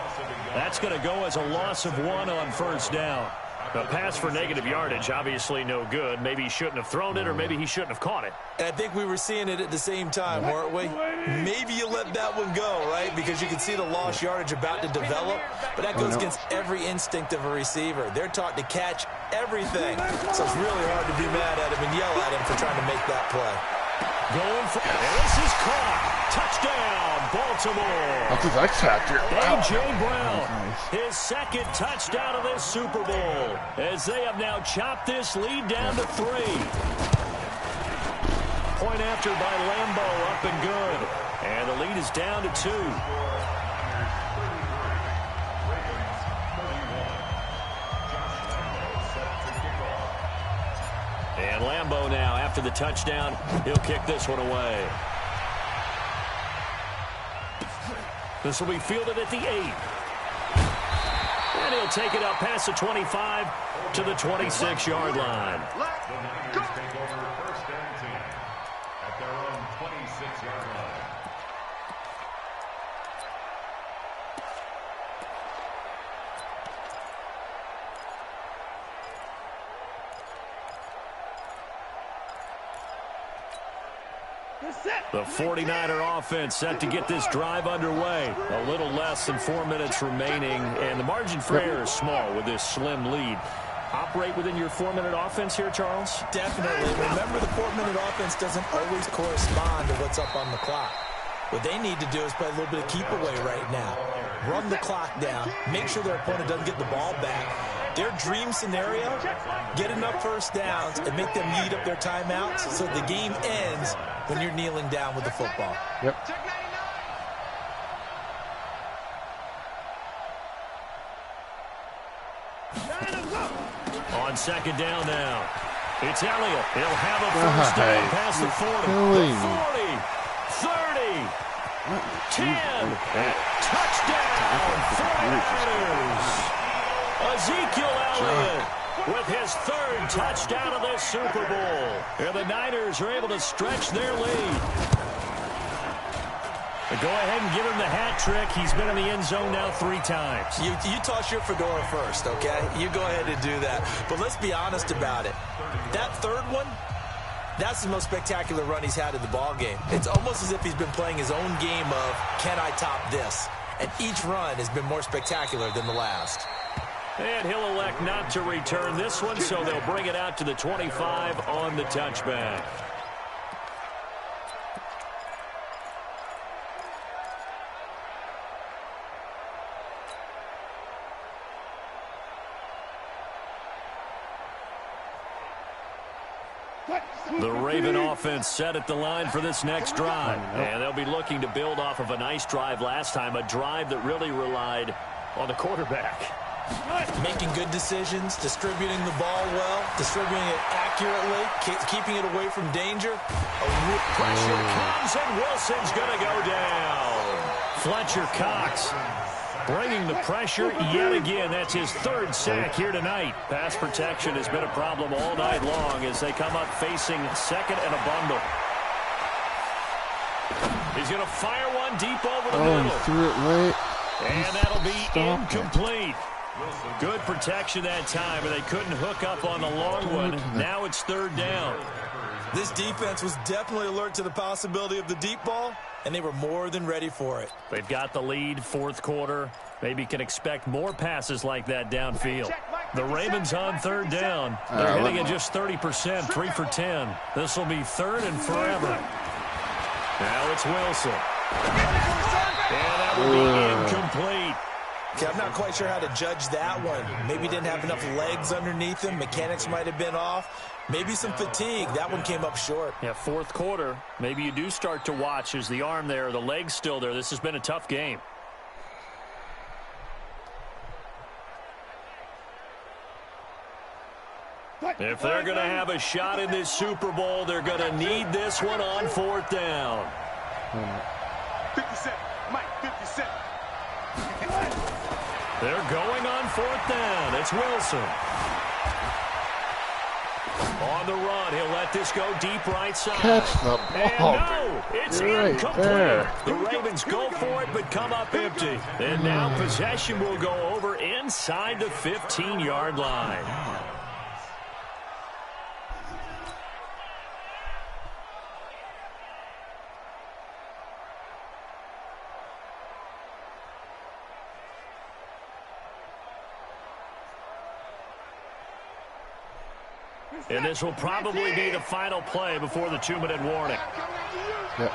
That's going to go as a loss of 1 on 1st down. A pass for negative yardage, obviously no good. Maybe he shouldn't have thrown it, or maybe he shouldn't have caught it. And I think we were seeing it at the same time, weren't we? Maybe you let that one go, right? Because you can see the lost yardage about to develop. But that goes against every instinct of a receiver. They're taught to catch everything. So it's really hard to be mad at him and yell at him for trying to make that play. Going for it. This is caught. Touchdown, Baltimore. That's his X Factor. Wow. A.J. Brown, Nice. his 2nd touchdown of this Super Bowl, as they have now chopped this lead down to 3. Point after by Lambeau, up and good. And the lead is down to 2. And Lambeau now, after the touchdown, he'll kick this one away. This will be fielded at the 8. And he'll take it up past the 25 to the 26-yard line. The Niners take over 1st and 10 at their own 26-yard line. The 49er offense set to get this drive underway. A little less than 4 minutes remaining, and the margin for error is small with this slim lead. Operate within your 4-minute offense here, Charles? Definitely. Remember, the 4-minute offense doesn't always correspond to what's up on the clock. What they need to do is play a little bit of keep away right now. Run the clock down. Make sure their opponent doesn't get the ball back. Their dream scenario, get enough 1st downs and make them eat up their timeouts so the game ends when you're kneeling down with the football. Yep. On 2nd down now. It's Elliott. He'll have a 1st down past the 40. The 40, 30, 10. Touchdown, 49ers. Ezekiel Elliott with his 3rd touchdown of this Super Bowl. And the Niners are able to stretch their lead. But go ahead and give him the hat trick. He's been in the end zone now 3 times. You toss your fedora first, okay? You go ahead and do that. But let's be honest about it. That 3rd one, that's the most spectacular run he's had in the ball game. It's almost as if he's been playing his own game of, can I top this? And each run has been more spectacular than the last. And he'll elect not to return this one, so they'll bring it out to the 25 on the touchback. The Raven offense set at the line for this next drive. And they'll be looking to build off of a nice drive last time, a drive that really relied on the quarterback. Making good decisions, distributing the ball well, distributing it accurately, keeping it away from danger. Pressure comes, and Wilson's going to go down. Fletcher Cox bringing the pressure yet again. That's his third sack here tonight. Pass protection has been a problem all night long as they come up facing second and a bundle. He's going to fire one deep over the middle. He threw it late. And that'll be incomplete. Good protection that time, and they couldn't hook up on the long one. Now it's third down. This defense was definitely alert to the possibility of the deep ball, and they were more than ready for it. They've got the lead, fourth quarter. Maybe can expect more passes like that downfield. The Ravens on third down. They're hitting at just 30%, 3 for 10. This will be third and forever. Now it's Wilson. And that will be incomplete. Okay, I'm not quite sure how to judge that one. Maybe didn't have enough legs underneath him. Mechanics might have been off. Maybe some fatigue. That one came up short. Yeah, fourth quarter. Maybe you do start to watch. Is the arm there, the leg's still there? This has been a tough game. If they're going to have a shot in this Super Bowl, they're going to need this one on fourth down. 57. Mike, 57. They're going on fourth down. It's Wilson. On the run, he'll let this go deep right side. Catch the ball. And no, it's incomplete. Right, the Ravens go for it, but come up empty. And now possession will go over inside the 15-yard line. And this will probably be the final play before the 2-minute warning. Yep.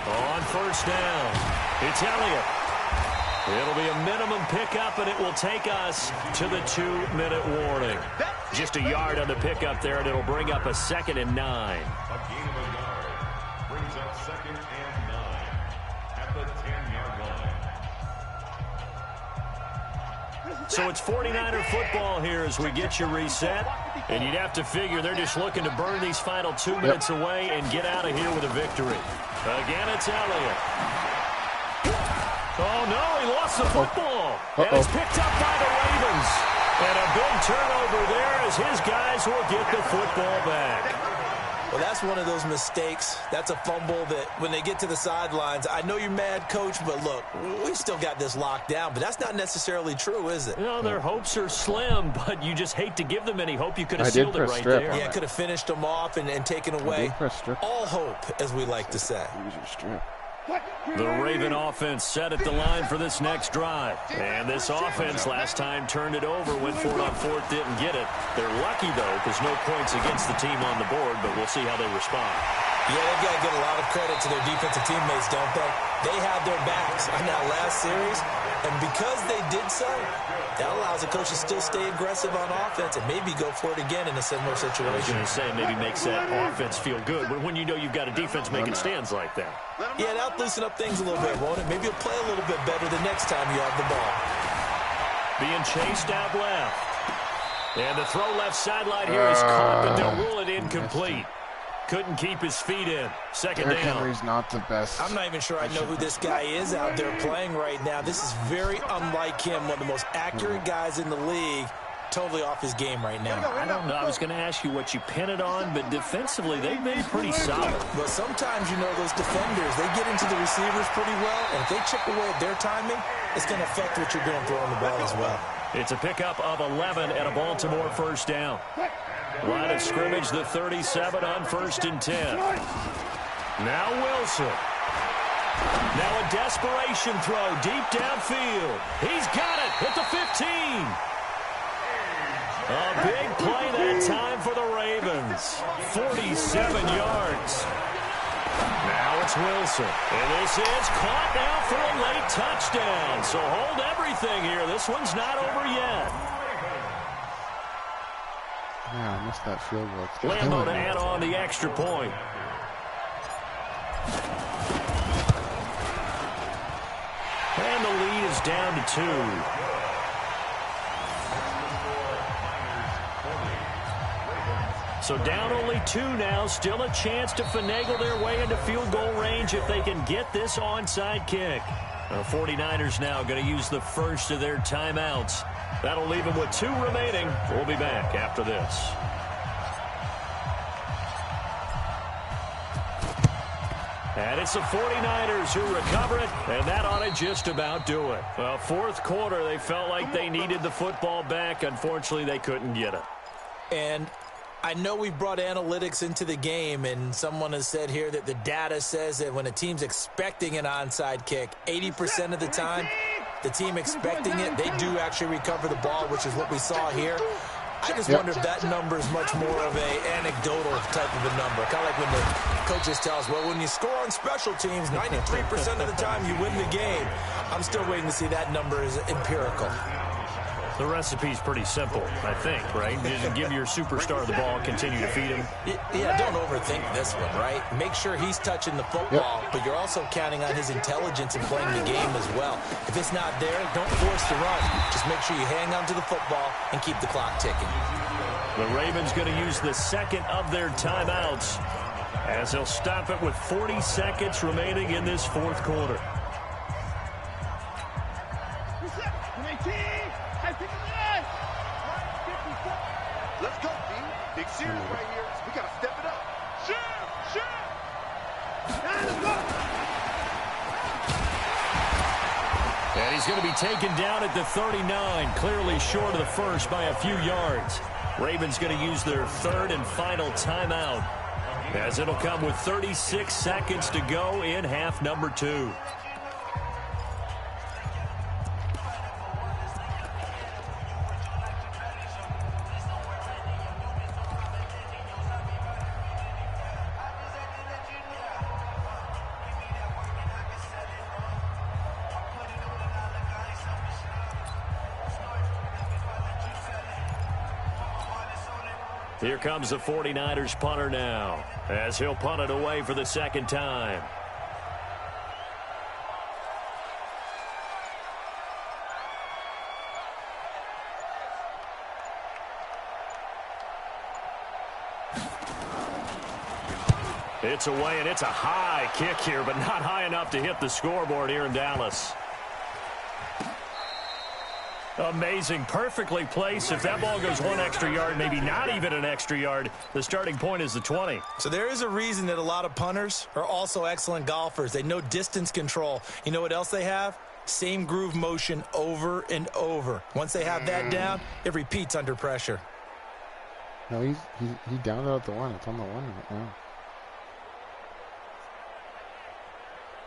On first down, it's Elliott. It'll be a minimum pickup, and it will take us to the 2-minute warning. Just a yard on the pickup there, and it'll bring up a 2nd and 9. A gain of a yard brings up 2nd and 9 at the 10-yard line. So it's 49er football here as we get you reset. And you'd have to figure they're just looking to burn these final 2 minutes away and get out of here with a victory. Again, it's Elliott. Oh, no, he lost the football. And it's picked up by the Ravens. And a big turnover there as his guys will get the football back. Well, that's one of those mistakes. That's a fumble that when they get to the sidelines, I know you're mad, Coach, but look, we still got this locked down. But that's not necessarily true, is it? No, their hopes are slim, but you just hate to give them any hope. You could have sealed it right there. Yeah, could have finished them off and taken away all hope, as we like to say. The Raven offense set at the line for this next drive. And this offense last time turned it over, went for it on fourth, didn't get it. They're lucky, though, because no points against the team on the board, but we'll see how they respond. Yeah, they've got to give a lot of credit to their defensive teammates, don't they? They had their backs on that last series, and because they did so, that allows the coach to still stay aggressive on offense and maybe go for it again in a similar situation. I was going to say, maybe makes that offense feel good, but when you know you've got a defense making stands like that. Yeah, that'll loosen up things a little bit, won't it? Maybe you'll play a little bit better the next time you have the ball. Being chased out left. And the throw left sideline here is caught, but they'll rule it incomplete. Couldn't keep his feet in. Second down. Henry's not the best. I'm not even sure I know who this guy is out there playing right now. This is very unlike him, one of the most accurate guys in the league. Totally off his game right now. I don't know. I was going to ask you what you pin it on, but defensively, they've been pretty solid. But sometimes, you know, those defenders, they get into the receivers pretty well, and if they chip away at their timing, it's going to affect what you're doing throwing the ball as well. It's a pickup of 11 and a Baltimore first down. Line of scrimmage, the 37 on 1st and 10. Now Wilson. Now a desperation throw deep downfield. He's got it at the 15. A big play that time for the Ravens. 47 yards. Now it's Wilson. And this is caught now for a late touchdown. So hold everything here. This one's not over yet. Yeah, I missed that field goal. Lambo to add on the extra point. And the lead is down to 2. So down only 2 now. Still a chance to finagle their way into field goal range if they can get this onside kick. The 49ers now going to use the first of their timeouts. That'll leave them with 2 remaining. We'll be back after this. And it's the 49ers who recover it, and that ought to just about do it. Well, fourth quarter, they felt like they needed the football back. Unfortunately, they couldn't get it. And I know we've brought analytics into the game, and someone has said here that the data says that when a team's expecting an onside kick, 80% of the time, the team expecting it, they do actually recover the ball, which is what we saw here. I just wonder if that number is much more of an anecdotal type of a number. Kind of like when the coaches tell us, well, when you score on special teams, 93% of the time you win the game. I'm still waiting to see that number is empirical. The recipe's pretty simple, I think, right? You just give your superstar the ball, continue to feed him. Yeah, don't overthink this one, right? Make sure he's touching the football, but you're also counting on his intelligence in playing the game as well. If it's not there, don't force the run. Just make sure you hang on to the football and keep the clock ticking. The Ravens going to use the second of their timeouts as they'll stop it with 40 seconds remaining in this fourth quarter. Let's go, D. Big series right here. We got to step it up. Shoot! Let's go! And he's going to be taken down at the 39, clearly short of the first by a few yards. Ravens going to use their third and final timeout, as it'll come with 36 seconds to go in half number 2. Here comes the 49ers punter now, as he'll punt it away for the second time. It's away, and it's a high kick here, but not high enough to hit the scoreboard here in Dallas. Amazing. Perfectly placed. If that ball goes 1 extra yard, maybe not even an extra yard, the starting point is the 20. So there is a reason that a lot of punters are also excellent golfers. They know distance control. You know what else they have? Same groove motion over and over. Once they have that down, it repeats under pressure. No, he downed out the 1. It's on the 1 right now.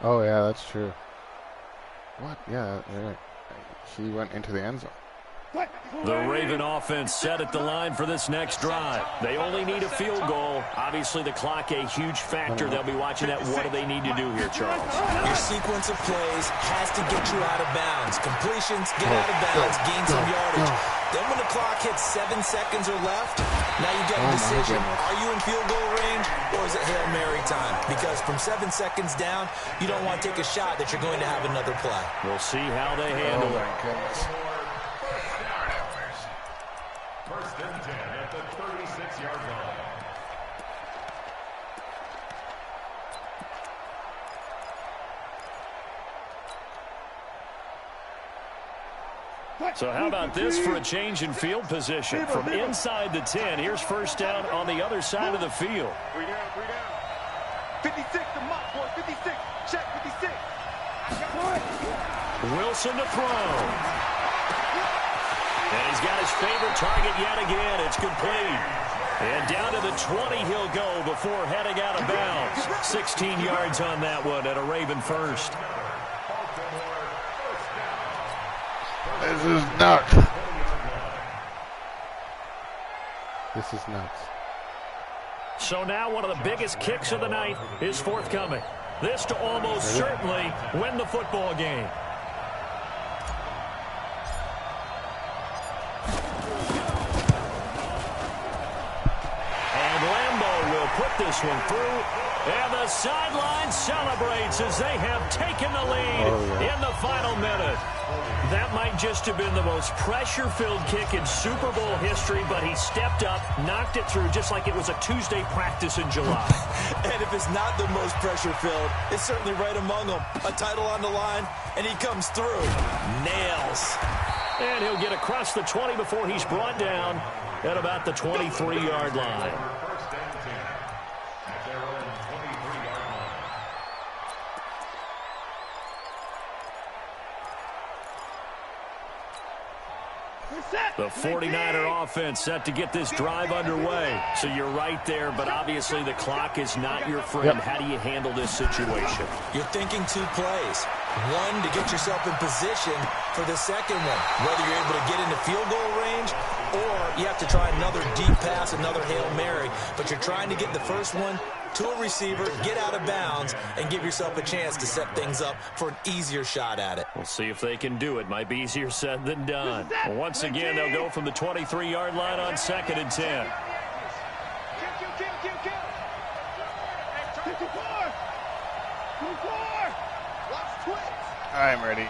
Oh, yeah, that's true. What? Yeah, right. He went into the end zone. The Raven offense set at the line for this next drive. They only need a field goal. Obviously, the clock a huge factor. They'll be watching that. What do they need to do here, Charles? Your sequence of plays has to get you out of bounds. Completions, get out of bounds, gain some yardage. Then when the clock hits 7 seconds or left, now you get a decision. Are you in field goal range, or is it Hail Mary time? Because from 7 seconds down, you don't want to take a shot that you're going to have another play. We'll see how they handle it. First and 10 at the 36-yard line. So how about this for a change in field position? From inside the 10, here's first down on the other side of the field. 3 down. 56 to Mott, boy. 56. Check 56. Wilson to throw. And he's got his favorite target yet again. It's complete. And down to the 20 he'll go before heading out of bounds. 16 yards on that one at a Raven first. This is nuts. This is nuts. So now one of the biggest kicks of the night is forthcoming. This to almost certainly win the football game. this one through. And the sideline celebrates as they have taken the lead in the final minute. That might just have been the most pressure-filled kick in Super Bowl history, but he stepped up, knocked it through just like it was a Tuesday practice in July. And if it's not the most pressure-filled, it's certainly right among them. A title on the line, and he comes through. Nails. And he'll get across the 20 before he's brought down at about the 23-yard line. First and 10 at their own 23-yard line. The 49er offense set to get this drive underway. So you're right there, but obviously the clock is not your friend. How do you handle this situation? You're thinking 2 plays. One, to get yourself in position for the second one, whether you're able to get into field goal range or you have to try another deep pass, another Hail Mary. But you're trying to get the first one to a receiver, get out of bounds, and give yourself a chance to set things up for an easier shot at it. We'll see if they can do it. Might be easier said than done. Once again, they'll go from the 23-yard line on 2nd and 10. I'm ready.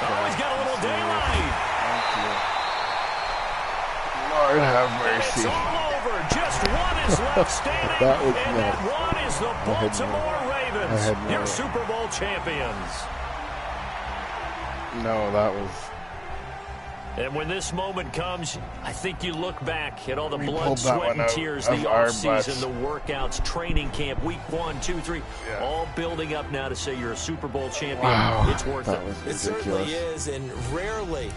Oh, he's got a little daylight. Thank you. Lord have mercy. It's all over. Just one is left standing. That was and nuts. that one is the Baltimore Ravens, your no. Super Bowl champions. No, that was... And when this moment comes, I think you look back at all the We blood, pulled that sweat, one and out tears, of the our offseason, butts. the workouts, training camp, week 1, 2, 3, Yeah. all building up now to say you're a Super Bowl champion. Wow, It's worth that it. was It ridiculous. certainly is, and rarely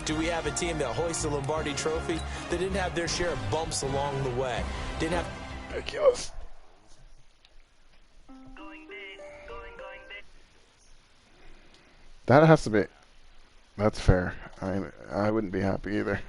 do we have a team that hoists the Lombardi Trophy that didn't have their share of bumps along the way. Didn't have... Ridiculous. That has to be... That's fair. I wouldn't be happy either.